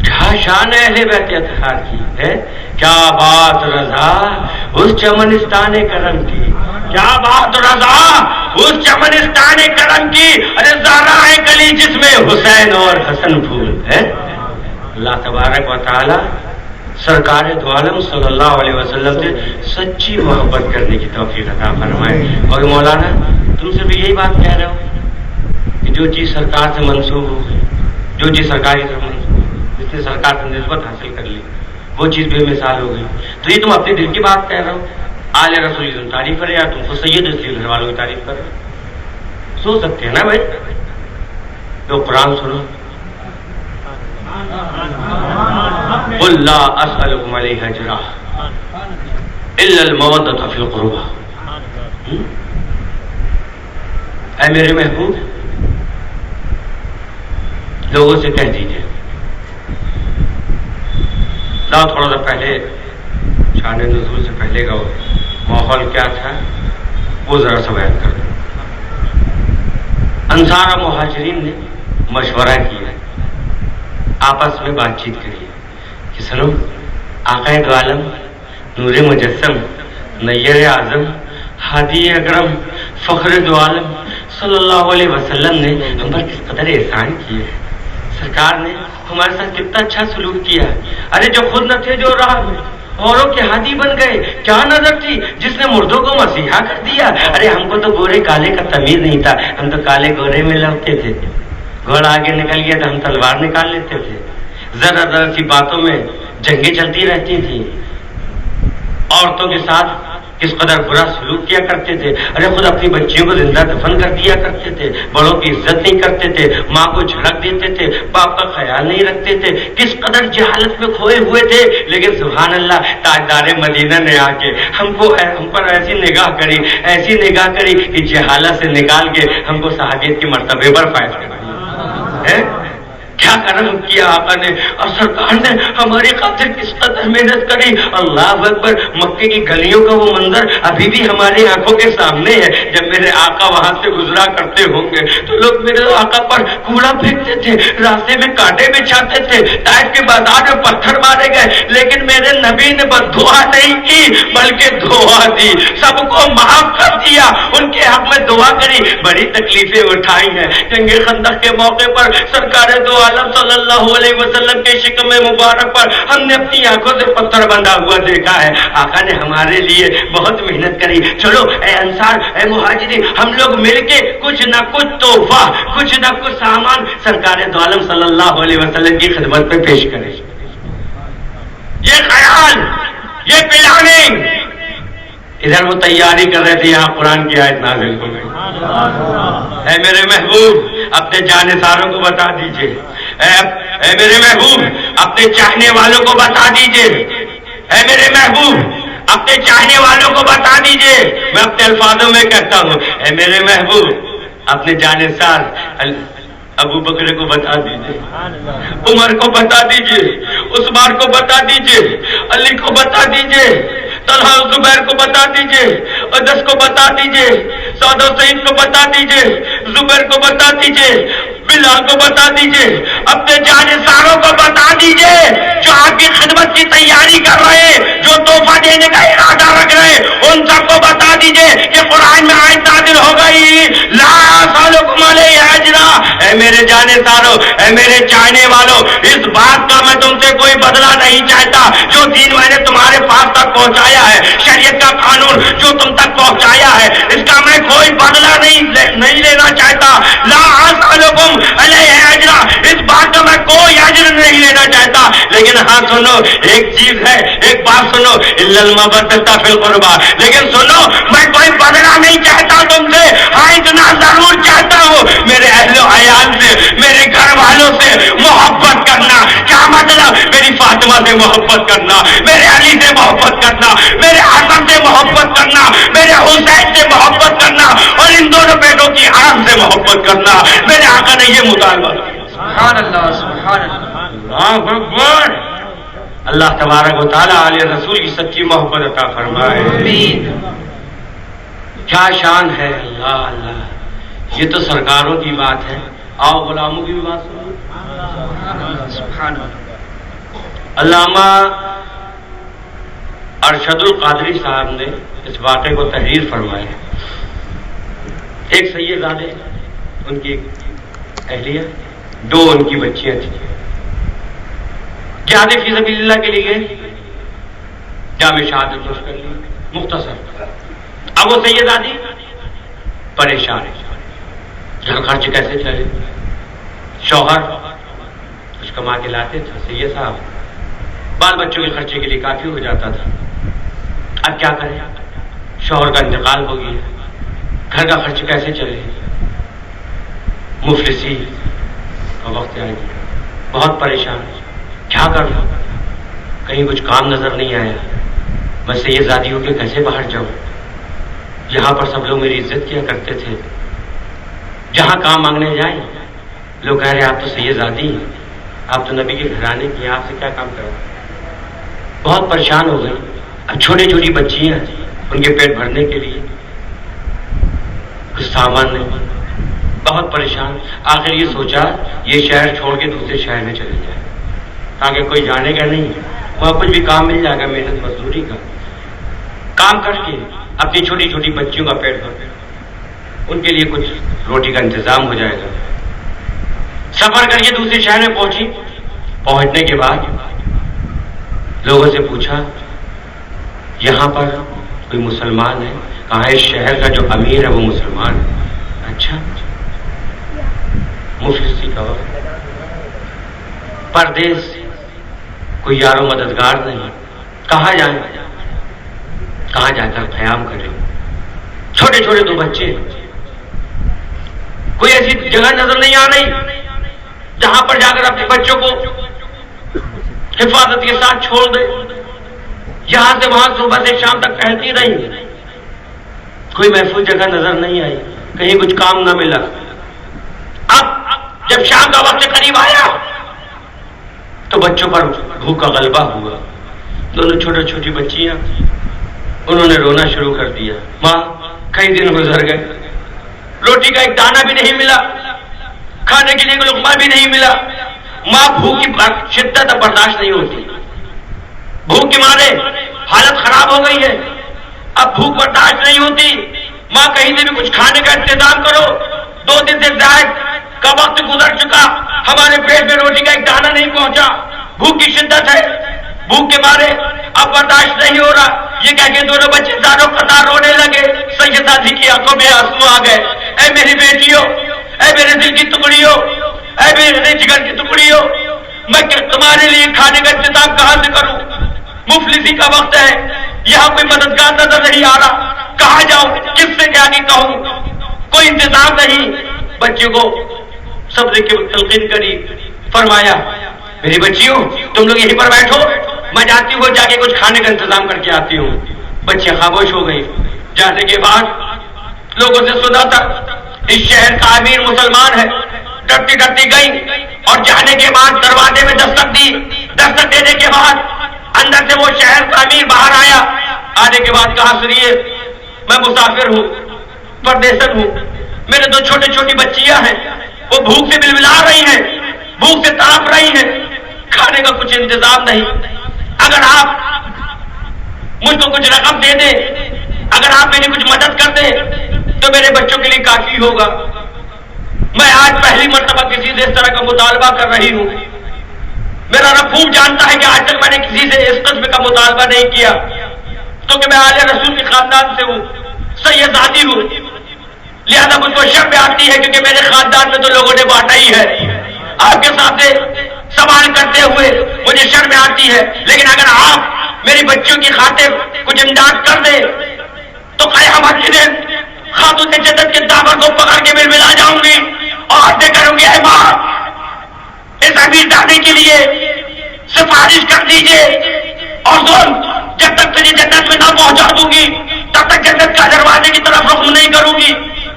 کیا شان اہل بیت اطہار کی ہے، کیا بات رضا اس چمنستان کرم کی، کیا بات رضا اس چمنستان کرم کی، ارے زہرا ہے کلی جس میں حسین اور حسن پھول ہے۔ اللہ تبارک و تعالی سرکار دو عالم صلی اللہ علیہ وسلم سے سچی محبت کرنے کی توفیق عطا فرمائے۔ اور مولانا تم سے بھی یہی بات کہہ رہے ہو کہ جو چیز سرکار سے منسوب ہو گئی، جو چیز سرکار کی طرف منسوب، جس نے سرکار سے نسبت حاصل کر لی، وہ چیز بے مثال ہو گئی۔ تو یہ تم اپنے دل کی بات کہہ رہے ہو، آل رسول کی تم تعریف کرے یا تم خود سید اس لیے گھر والوں کی تعریف کر رہے ہو؟ سوچ سکتے ہیں نا بھائی، تو قرآن سنو، قل لا اسألكم علیہ اجرا الا المودۃ فی القربى۔ اے میرے محبوب، لوگوں سے کہہ دیجئے لاؤ تھوڑا سا پہلے شان نزول سے پہلے کا ماحول کیا تھا وہ ذرا سا بیان کر دوں. انصار و مہاجرین نے مشورہ کیا، آپس میں بات چیت کری کہ سنو، آقا دو عالم نور مجسم نیر اعظم ہادی اکرم فخر دو عالم صلی اللہ علیہ وسلم نے ہم پر کس قدر احسان کیا ہے. سرکار نے ہمارے ساتھ کتنا اچھا سلوک کیا. ارے جو خود نہ تھے جو راہ میں اوروں کے ہادی بن گئے. کیا نظر تھی جس نے مردوں کو مسیحا کر دیا. ارے ہم کو تو گورے کالے کا تمیز نہیں تھا، ہم تو کالے گورے میں لڑتے تھے. گھوڑا آگے نکل گیا تو ہم تلوار نکال لیتے تھے. ذرا ذرا سی باتوں میں جنگیں چلتی رہتی تھیں. عورتوں کے ساتھ کس قدر برا سلوک کیا کرتے تھے. ارے خود اپنی بچیوں کو زندہ دفن کر دیا کرتے تھے. بڑوں کی عزت نہیں کرتے تھے. ماں کو جھڑک دیتے تھے. باپ کا خیال نہیں رکھتے تھے. کس قدر جہالت میں کھوئے ہوئے تھے. لیکن سبحان اللہ، تاجدار مدینہ نے آ کے ہم پر ایسی نگاہ کری کہ جہالت سے نکال کے ہم کو صحابیت کے مرتبے پر فائز کر دی. کیا کرم کیا آقا نے اور سرکار نے ہماری خاطر کس قدر محنت کری. اللہ اکبر. مکے کی گلیوں کا وہ منظر ابھی بھی ہماری آنکھوں کے سامنے ہے. جب میرے آقا وہاں سے گزرا کرتے ہوں گے تو لوگ میرے آقا پر کوڑا پھینکتے تھے، راستے میں کانٹے بچھاتے تھے، طائف کے بازار میں پتھر مارے گئے. لیکن میرے نبی نے بس دعا نہیں کی بلکہ دعا دی، سب کو معاف کر دیا، ان کے حق میں دعا کری. بڑی تکلیفیں اٹھائی ہیں. جنگ خندق کے موقع پر سرکار دو عالم صلی اللہ علیہ وسلم کے شکم مبارک پر ہم نے اپنی آنکھوں سے پتھر بندھا ہوا دیکھا ہے. آقا نے ہمارے لیے بہت محنت کری. چلو اے انصار، اے مہاجرین، ہم لوگ مل کے کچھ نہ کچھ تحفہ، کچھ نہ کچھ سامان سرکار دو عالم صلی اللہ علیہ وسلم کی خدمت میں پیش کریں. یہ خیال، یہ پلاننگ، ادھر وہ تیاری کر رہے تھے، یہاں قرآن کی آیت نازل ہو گئی. اے میرے محبوب اپنے جانثاروں کو بتا دیجئے، اے میرے محبوب اپنے چاہنے والوں کو بتا دیجئے، اے میرے محبوب اپنے چاہنے والوں کو بتا دیجئے. میں اپنے الفاظوں میں کہتا ہوں، اے میرے محبوب اپنے جانثار ابو بکر کو بتا دیجئے، عمر کو بتا دیجئے، عثمان کو بتا دیجئے، علی کو بتا دیجئے، طلحہ و زبیر کو بتا دیجئے، انس کو بتا دیجئے، سعد و سعید کو بتا دیجئے، زبیر کو بتا دیجئے، بلال کو بتا دیجئے، اپنے جانثاروں کو بتا دیجئے جو آپ کی خدمت کی تیاری کر رہے، جو تحفہ دینے کا ارادہ رکھ رہے، ان سب کو بتا دیجئے کہ قرآن میں آیت نازل ہو گئی، لا اسألکم علیہ اجرا. اے میرے جانثاروں، اے میرے چاہنے والوں، اس بات کا میں تم سے کوئی بدلہ نہیں چاہتا. جو دین میں نے تمہارے پاس تک پہنچایا ہے، شریعت کا قانون جو تم تک پہنچایا ہے، اس کا میں کوئی بدلہ نہیں لینا چاہتا. لا اسألکم علیہ اجرا، اس بات کا میں کوئی اجر نہیں لینا چاہتا. لیکن ہاں سنو، ایک چیز ہے، ایک بات سنو، الا المودۃ فی القربى. لیکن سنو، میں کوئی بدلہ نہیں چاہتا تم سے. ہاں اتنا ضرور چاہتا ہوں، میرے اہل و عیال سے، میرے گھر والوں سے محبت کرنا. کیا مطلب؟ میری فاطمہ سے محبت کرنا، میرے علی سے محبت کرنا، میرے حسن سے محبت کرنا، میرے حسین سے محبت کرنا، اور ان دونوں بیٹوں کی آنکھ سے محبت کرنا. میرے آقا نے یہ مطالبہ کیا. سبحان اللہ، سبحان اللہ. اللہ اکبر. اللہ تبارک و تعالیٰ علیہ رسول کی سچی محبت عطا فرمائے. آمین. کیا شان ہے. اللہ اللہ، یہ تو سرکاروں کی بات ہے. آؤ غلاموں کی بھی بات سنو. سبحان اللہ. علامہ ارشد القادری صاحب نے اس واقعے کو تحریر فرمایا. ایک سیدزادے، ان کی اہلیہ، دو ان کی بچیاں تھیں. جہاد فی سبیل اللہ کے لیے گئے، جامع شہادت نوش کر لی. مختصر. اب وہ سیدزادی پریشان ہے، گھر خرچ کیسے چلے. شوہر کچھ کما کے لاتے تھے سید صاحب، بال بچوں کے خرچے کے لیے کافی ہو جاتا تھا. اب کیا کریں، شوہر کا انتقال ہو گیا، گھر کا خرچ کیسے چلے. مفلسی کا وقت آ گیا، بہت پریشان. کیا کروں، کہیں کچھ کام نظر نہیں آیا. میں سیدزادی ہو کے کیسے باہر جاؤں. یہاں پر سب لوگ میری عزت کیا کرتے تھے. جہاں کام مانگنے جائیں لوگ کہہ رہے آپ تو سیدزادی ہیں، آپ تو نبی کے گھرانے کی ہیں، آپ سے کیا کام کرو. بہت پریشان ہو گئی. اب چھوٹی چھوٹی بچیاں ان کے پیٹ بھرنے کے لیے کچھ سامان نہیں، بہت پریشان. آخر یہ سوچا یہ شہر چھوڑ کے دوسرے شہر میں چلے جائے تاکہ کوئی جانے کا نہیں، وہاں کچھ بھی کام مل جائے گا محنت مزدوری کا، کام کر کے اپنی چھوٹی چھوٹی بچیوں کا پیٹ بھر، ان کے لیے کچھ روٹی کا انتظام ہو جائے گا. سفر کر کے دوسرے شہر میں پہنچی. پہنچنے کے بعد لوگوں سے پوچھا یہاں پر کوئی مسلمان ہے؟ کہا اس شہر کا جو امیر ہے وہ مسلمان ہے. اچھا، مفلسی کا وقت، پردیس، کوئی یار و مددگار نہیں، کہاں جائیں، کہاں جا کر قیام کریں؟ چھوٹے چھوٹے دو بچے، کوئی ایسی جگہ نظر نہیں آ رہی جہاں پر جا کر اپنے بچوں کو حفاظت کے ساتھ چھوڑ دے. یہاں سے وہاں صبح سے شام تک ٹہلتی رہی، کوئی محفوظ جگہ نظر نہیں آئی، کہیں کچھ کام نہ ملا. اب جب شام کا وقت قریب آیا تو بچوں پر بھوک کا غلبہ ہوا. دونوں چھوٹی چھوٹی بچیاں، انہوں نے رونا شروع کر دیا. ماں کئی دن گزر گئے، روٹی کا ایک دانہ بھی نہیں ملا، کھانے کے لیے لقمہ بھی نہیں ملا. ماں بھوک کی شدت اب برداشت نہیں ہوتی، بھوک کے مارے حالت خراب ہو گئی ہے، اب بھوک برداشت نہیں ہوتی. ماں کہیں سے بھی کچھ کھانے کا انتظام کرو. 2 دن سے زائد کا وقت گزر چکا، ہمارے پیٹ میں روٹی کا ایک دانہ نہیں پہنچا. بھوک کی شدت ہے، بھوک کے مارے اب برداشت نہیں ہو رہا. یہ کہہ کے دونوں بچے زاروں قطار رونے لگے. سیدہ جی کی آنکھوں میں آنسو آ گئے. اے میری بیٹیوں، اے میرے دل کی ٹکڑیوں، اے میرے جگر کی ٹکڑیوں، میں تمہارے لیے کھانے کا انتظام کہاں سے کروں؟ مفلسی کا وقت ہے، یہاں کوئی مددگار نظر نہیں آ رہا، کہاں جاؤں، کس سے کیا کہوں، کوئی انتظام نہیں. بچوں کو صبر کی تلقین کری، فرمایا میری بچیوں تم لوگ یہیں پر بیٹھو، میں جاتی ہوں جا کے کچھ کھانے کا انتظام کر کے آتی ہوں. بچیاں خاموش ہو گئی. جانے کے بعد لوگوں سے سنا تھا اس شہر کا امیر مسلمان ہے. ڈرتی ڈرتی گئی اور جانے کے بعد دروازے میں دستک دی. دستک دینے کے بعد اندر سے وہ شہر کا امیر باہر آیا. آنے کے بعد کہا سنیے میں مسافر ہوں، پردیسن ہوں، میرے 2 چھوٹی چھوٹی بچیاں ہیں، وہ بھوک سے بلبلا رہی ہیں، بھوک سے تڑپ رہی ہیں، کھانے کا کچھ انتظام نہیں. اگر آپ مجھ کو کچھ رقم دے دیں، اگر آپ میری کچھ مدد کر دیں تو میرے بچوں کے لیے کافی ہوگا. میں آج پہلی مرتبہ کسی سے اس طرح کا مطالبہ کر رہی ہوں. میرا رب خوب جانتا ہے کہ آج تک میں نے کسی سے اس قسم کا مطالبہ نہیں کیا، کیونکہ میں آل رسول کے خاندان سے ہوں، سیدادی ہوں، لہذا مجھ کو شرم آتی ہے کیونکہ میرے خاندان میں تو لوگوں نے بانٹا ہی ہے. آپ کے سامنے سوال کرتے ہوئے مجھے شرم آتی ہے، لیکن اگر آپ میری بچیوں کی خاطر کچھ امداد کر دیں تو قیامت کے دن خاتون جنت کے دامن کو پکڑ کے میں ملا جاؤں گی اور سے کروں گی اے ماں اس امیر دادی کے لیے سفارش کر دیجئے اور سن جب تک تجھے جنت میں نہ پہنچا دوں گی تب تک جنت کا دروازے کی طرف رخ نہیں کروں گی.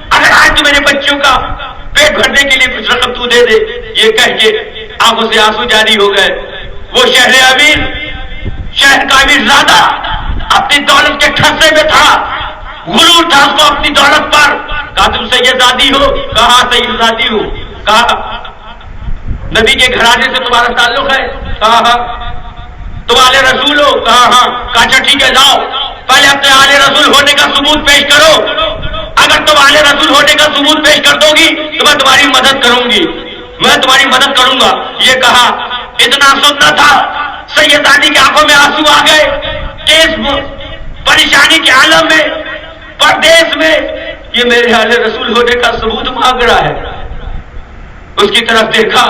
اگر آج تو میرے بچوں کا پیٹ بھرنے کے لیے کچھ رقم تو دے دے. یہ کہہ کے آنکھوں سے آنسو جاری ہو گئے. وہ شہر امیر، شہر کا امیر زیادہ اپنی دولت کے ٹھسے میں تھا، غرور تھا اس کو اپنی دولت پر. کہا تم سیدادی ہو؟ کہا سیدادی ہو. کہا نبی کے گھرانے سے تمہارا تعلق ہے؟ کہا تم آل رسول ہو؟ کہا ہاں. کہا اچھا ٹھیک ہے، جاؤ پہلے اپنے آل رسول ہونے کا ثبوت پیش کرو. اگر تم آل رسول ہونے کا ثبوت پیش کر دو گی تو میں تمہاری مدد کروں گی، میں تمہاری مدد کروں گا. یہ کہا اتنا سننا تھا. سیدادی کی آنکھوں میں آنسو آ گئے کہ اس پریشانی کے عالم میں، پردیس میں، یہ میرے آل رسول ہونے کا ثبوت مانگ رہا ہے. اس کی طرف دیکھا،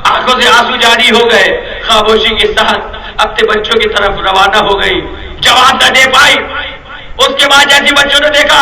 آنکھوں سے آنسو جاری ہو گئے. خاموشی کے ساتھ اپنے بچوں کی طرف روانہ ہو گئی. جواب نہ دے پائی. اس کے بعد جیسے بچوں نے دیکھا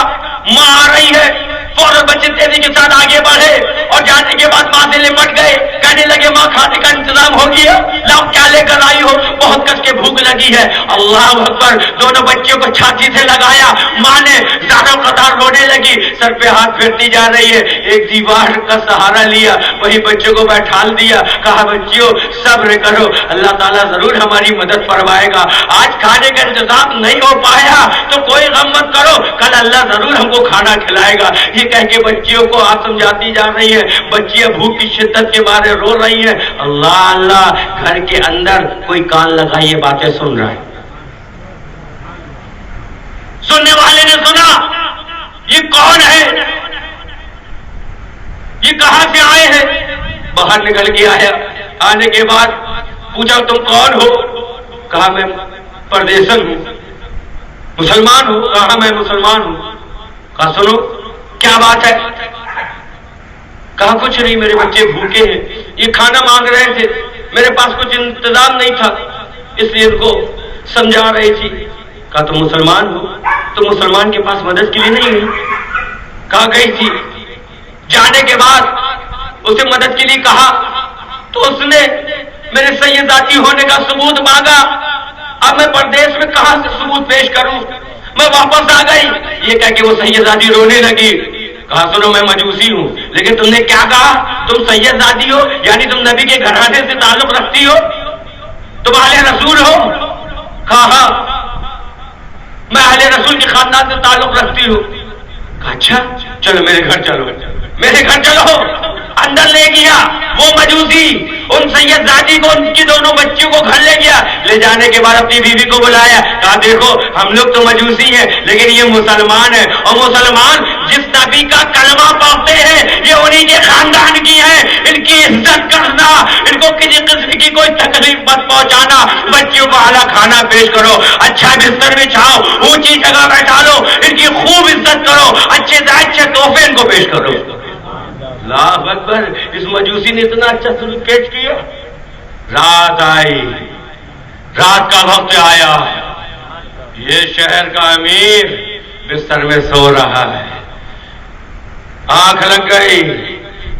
ماں آ رہی ہے، فوراً بچے تیزی کے ساتھ آگے بڑھے اور جانے کے بعد ماں سے لپٹ گئے. کہنے لگے ماں کھانے کا انتظام ہو گیا، لاؤ کیا لے کر آئی ہو؟ بہت کس کے بھوک لگی ہے. اللہ اکبر. دونوں بچوں کو چھاتی سے لگایا. ماں نے زاروں قطار رونے لگی، سر پہ ہاتھ پھیرتی جا رہی ہے. ایک دیوار کا سہارا لیا، وہی بچوں کو بیٹھال دیا، کہا بچیوں صبر کرو، اللہ تعالیٰ ضرور ہماری مدد فرمائے گا. آج کھانے کا انتظام نہیں ہو پایا تو کوئی غم مت کرو، کل اللہ ضرور ہم کو کھانا کھلائے گا. یہ کہہ کے بچیوں کو آپ سمجھاتی جا رہی ہے. بچیاں بھوک کی شدت کے بارے رو رہی ہیں. اللہ اللہ، گھر کے اندر کوئی کان لگائیے باتیں سن رہا ہے. سننے والے نے سنا یہ کون ہے، یہ کہاں سے آئے ہیں. باہر نکل کے آیا. آنے کے بعد پوچھا تم کون ہو؟ کہا میں پردیسن ہوں. مسلمان ہوں؟ کہا میں مسلمان ہوں. کہا سنو کیا بات ہے؟ کہا کچھ نہیں، میرے بچے بھوکے ہیں، یہ کھانا مانگ رہے تھے، میرے پاس کچھ انتظام نہیں تھا اس لیے ان کو سمجھا رہی تھی. کہا تم مسلمان ہو؟ تو مسلمان کے پاس مدد کے لیے نہیں ہوئی؟ کہا گئی تھی. جانے کے بعد اسے مدد کے لیے کہا تو اس نے میرے سیداتی ہونے کا ثبوت مانگا. اب میں پردیس میں کہاں سے ثبوت پیش کروں؟ میں واپس آ گئی. یہ کہہ کے وہ سیداتی رونے لگی. کہا سنو میں مجوسی ہوں، لیکن تم نے کیا کہا؟ تم سیداتی ہو یعنی تم نبی کے گھرانے سے تعلق رکھتی ہو، تم اہل رسول ہو؟ کہا ہاں میں اہل رسول کے خاندان سے تعلق رکھتی ہوں. کہا اچھا چلو میرے گھر چلو. میرے گھر چلو. اندر لے گیا. وہ مجوسی ان سیدزادی کو، ان کی دونوں بچیوں کو گھر لے گیا. لے جانے کے بعد اپنی بیوی کو بلایا. کہا دیکھو ہم لوگ تو مجوسی ہیں لیکن یہ مسلمان ہیں، اور مسلمان جس نبی کا کلمہ پڑھتے ہیں یہ انہی کے خاندان کی ہیں. ان کی عزت کرنا، ان کو کسی قسم کی کوئی تکلیف مت پہنچانا. بچیوں کو اعلیٰ کھانا پیش کرو، اچھا بستر بچھاؤ، اونچی جگہ بیٹھا لو، ان کی خوب عزت کرو، اچھے سے اچھے تحفے ان کو پیش کرو. اللہ اکبر. اس مجوسی نے اتنا اچھا سلوک پیش کیا. رات آئی، رات کا وقت آیا، یہ شہر کا امیر بستر میں سو رہا ہے. آنکھ لگ گئی،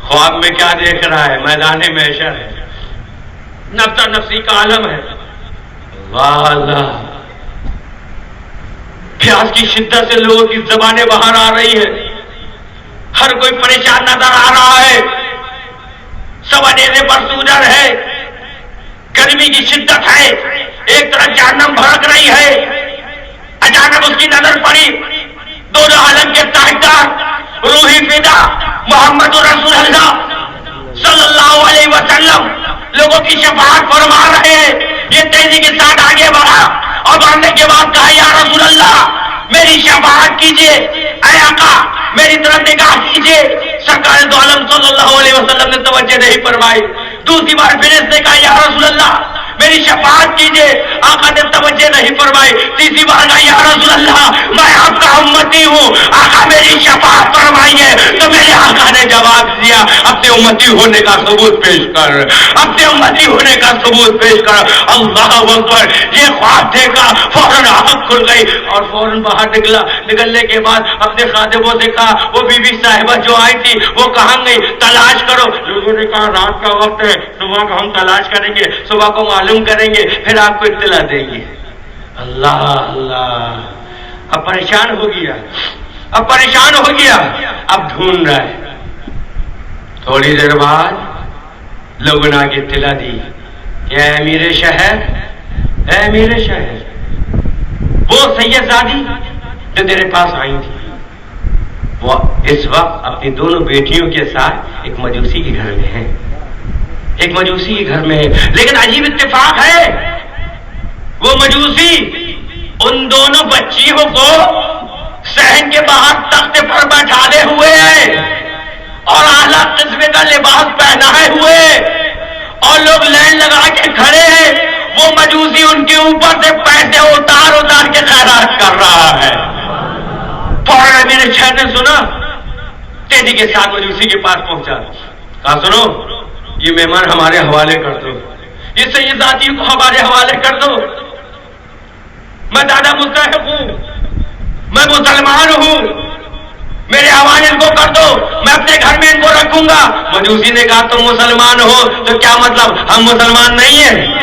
خواب میں کیا دیکھ رہا ہے؟ میدان محشر ہے، نفسا نفسی کا عالم ہے. اللہ اللہ. پیاس کی شدت سے لوگوں کی زبانیں باہر آ رہی ہے، ہر کوئی پریشان نظر آ رہا ہے، سب اندھیرے پر سوجر ہے، گرمی کی شدت ہے، ایک طرف جہنم بھڑک رہی ہے. اچانک اس کی نظر پڑی دونوں عالم کے تاجدار روحی فدا محمد رسول اللہ صلی اللہ علیہ وسلم لوگوں کی شفاعت فرما رہے ہیں. یہ تیزی کے ساتھ آگے بڑھا اور بڑھنے کے بعد کہا یا رسول اللہ میری شفاعت کیجیے، اے آقا میری طرف نگاہ کیجیے. سرکار دو عالم صلی اللہ علیہ وسلم نے توجہ نہیں فرمائی. دوسری بار پھر اس نے کہا یا رسول اللہ میری شفاعت کیجیے، آقا نے توجہ نہیں فرمائی. تیسری بار کہا یا رسول اللہ میں آپ کا امتی ہوں، آقا میری شفاعت فرمائیے. تو میرے آقا نے جواب دیا اپنے امتی ہونے کا ثبوت پیش کر، اپنے امتی ہونے کا ثبوت پیش کر. اللہ اکبر. یہ خواب دیکھا، فوراً آنکھ کھل گئی اور فوراً باہر نکلا. نکلنے کے بعد اپنے خادموں سے کہا، وہ بی بی صاحبہ جو آئی تھی وہ کہاں گئی؟ تلاش کرو. لوگوں نے کہا رات کا وقت ہے، صبح کو ہم تلاش کریں گے، صبح کو معلوم کریں گے، پھر آپ کو اطلاع دیں گے. اللہ اللہ. اب پریشان ہو گیا، اب پریشان ہو گیا، اب ڈھونڈ رہا ہے. تھوڑی دیر بعد لوگوں نے آگے اطلاع دی کہ اے امیر شہر، اے امیر شہر، وہ سیدزادی جو تیرے پاس آئی تھی وہ اس وقت اپنی دونوں بیٹیوں کے ساتھ ایک مجوسی کے گھر میں ہیں، ایک مجوسی کے گھر میں ہے. لیکن عجیب اتفاق ہے، وہ مجوسی ان دونوں بچیوں کو صحن کے باہر تخت پر بیٹھالے ہوئے ہیں اور اعلیٰ قسم کا لباس پہنائے ہوئے، اور لوگ لائن لگا کے کھڑے ہیں. وہ مجوسی ان کے اوپر سے پیسے اتار اتار کے خیرات کر رہا ہے. فوراً میرے شہر نے سنا، تیزی کے ساتھ مجوسی کے پاس پہنچا. کہا سنو یہ مہمان ہمارے حوالے کر دو، یہ سیدزادی کو ہمارے حوالے کر دو. میں دادا مستحق ہوں، میں مسلمان ہوں، میرے حوالے ان کو کر دو، میں اپنے گھر میں ان کو رکھوں گا. مجوسی نے کہا تم مسلمان ہو تو کیا مطلب ہم مسلمان نہیں ہیں؟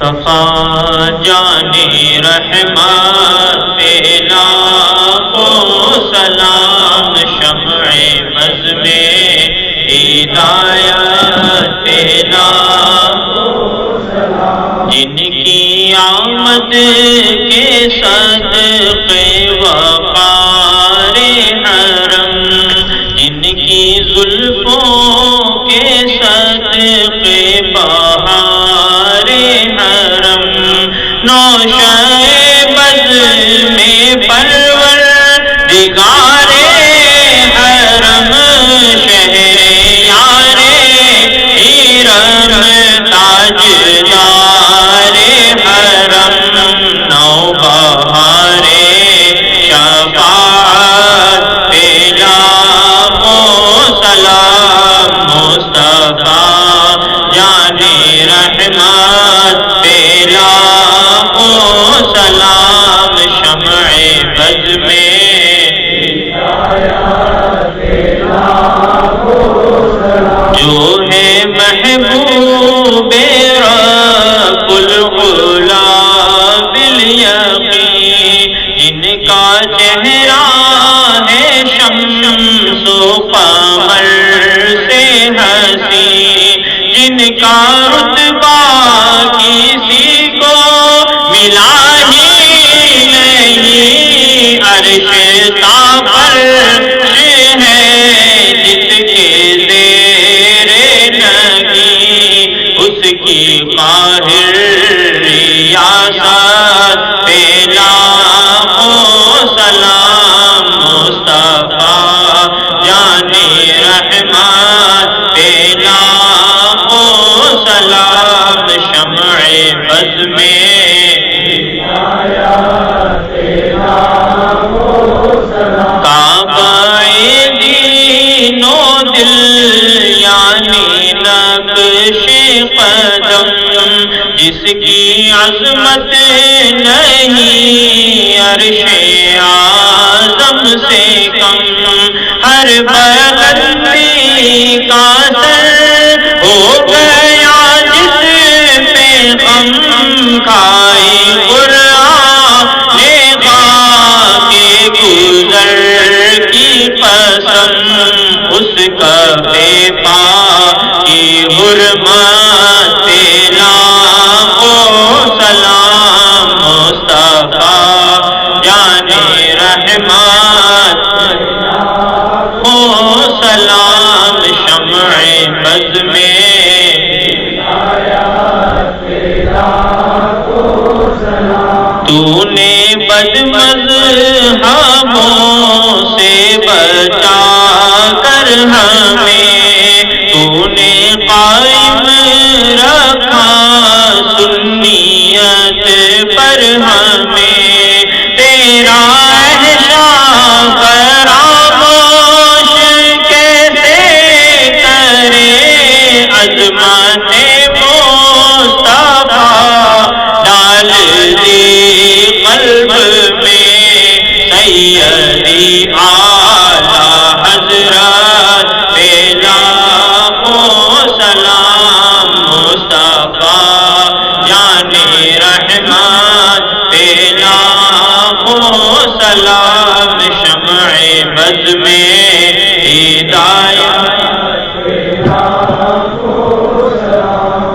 مصطفیٰ جانی رحمت پہ لاکھوں سلام، شمع بز میں ہدایت پہ لاکھوں سلام، جن کی آمد کے صدقے وقار حرم، جن کی زلفوں کے صدقے بہار حرم، نوشہ بز میں پروردگار حرم، شہر یار حرم، تاجدار حرم، نوبہار شفاعت پہ لاکھوں سلام، مصطفیٰ جانی رحمت پہ لاکھوں سلام، شمع بز میں جو ہے محبوب رب العلا بالیقین، جن کا چہرہ ہے شمس و قمر سے حسین، جن کا رتبہ کسی کو ملا ہی نہیں، عرش تا فرش ہے جس کے زیر نگی، اس کی قاہر ریاست پہ لاکھوں سلام، مصطفیٰ جانی رحمت پہ لاکھوں سلام، شمع بز میں کعبہ دین و دل یعنی نقش قدم، جس کی عظمت نہیں عرش اعظم سے کم، ہر بلندی کا سر ہو گیا جس پہ غم، کھائی قرآن کے گزر کی قسم، اس کا بے پا کی حرمت پہ لاکھوں سلام، مصطفیٰ جانی رحمت ہو سلام، شمع بز میں تو نے بد مذہبوں سے بچا کر ہمیں، تو نے قائم رکھا سنیت پر ہمیں، تیرا احسان فراموش کیسے کرے، عظمت مصطفیٰ ڈال دی قلب میں، سیدی اعلیٰ حضرت پہ لاکھوں سلام، مصطفیٰ جانی رحمت پہ لاکھوں سلام، شمع بز میں ہدایت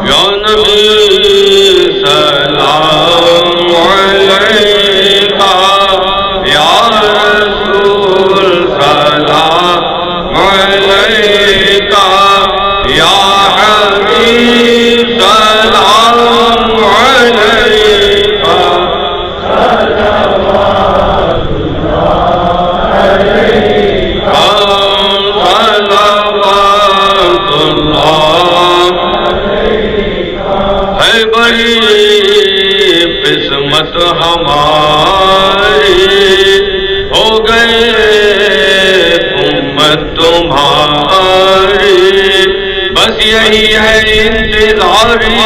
یا نبی سلام علیکہ، یا رسول سلام علیکہ، یا حبیب سلام علیکہ، صلوات اللہ علیکہ، صلوات اللہ ہے، بڑی قسمت ہماری ہو گئے امت تمہاری، بس یہی ہے انتظاری،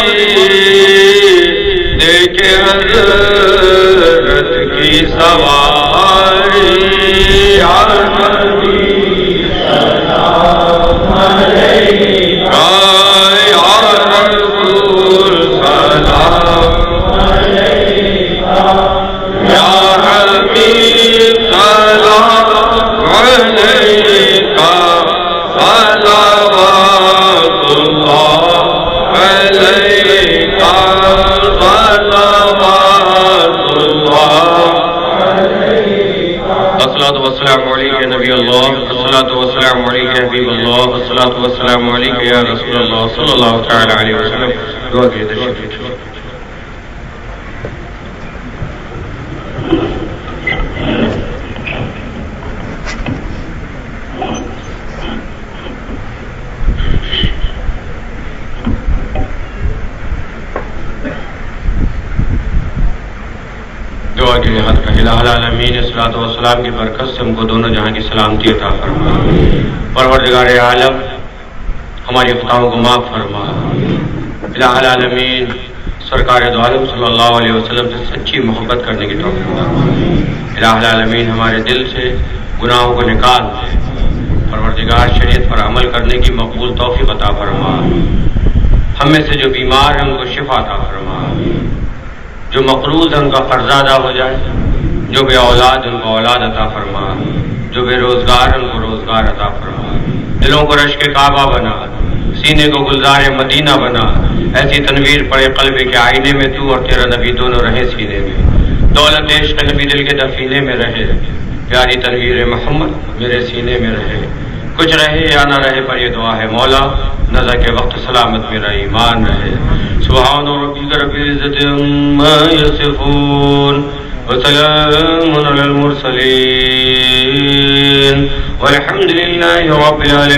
دیکھے حضرت کی سواری، یا نبی سلام علیکہ، یا رسول سلام الصلاة والسلام علیک یا نبی اللہ، الصلاة والسلام علیک یا حبیب اللہ، الصلاة والسلام علیک یا رسول اللہ صلی اللہ تعالی علیہ وسلم. دعا کیجیے تشریف رکھیے. دعا کے ہاتھ کا الہ العالمین صلاۃ و سلام کی برکت سے ہم کو دونوں جہاں کی سلامتی عطا فرما. پروردگار عالم ہماری خطاؤں کو معاف فرما. الہ العالمین سرکار دو عالم صلی اللہ علیہ وسلم سے سچی محبت کرنے کی توفیق فرما. الہ العالمین ہمارے دل سے گناہوں کو نکال دے. پروردگار شریعت پر عمل کرنے کی مقبول توفیق عطا فرما. ہم میں سے جو بیمار ہیں ان کو شفا عطا فرما. جو مقروض ہیں ان کا قرض ادا ہو جائے. جو بے اولاد ان کو اولاد عطا فرما. جو بے روزگار ان کو روزگار عطا فرما. دلوں کو رشک کعبہ بنا. سینے کو گلزار مدینہ بنا. ایسی تنویر پڑے قلب کے آئینے میں تو اور تیرا نبی دونوں رہے سینے میں. دولت عشق نبی دل کے دفینے میں رہے. پیاری تنویر محمد میرے سینے میں رہے. کچھ رہے یا نہ رہے پر یہ دعا ہے مولا نزا کے وقت سلامت میرا ایمان رہے. سبحان ربک رب العزت عما یصفون وسلام علی المرسلین والحمد للہ رب العالمین.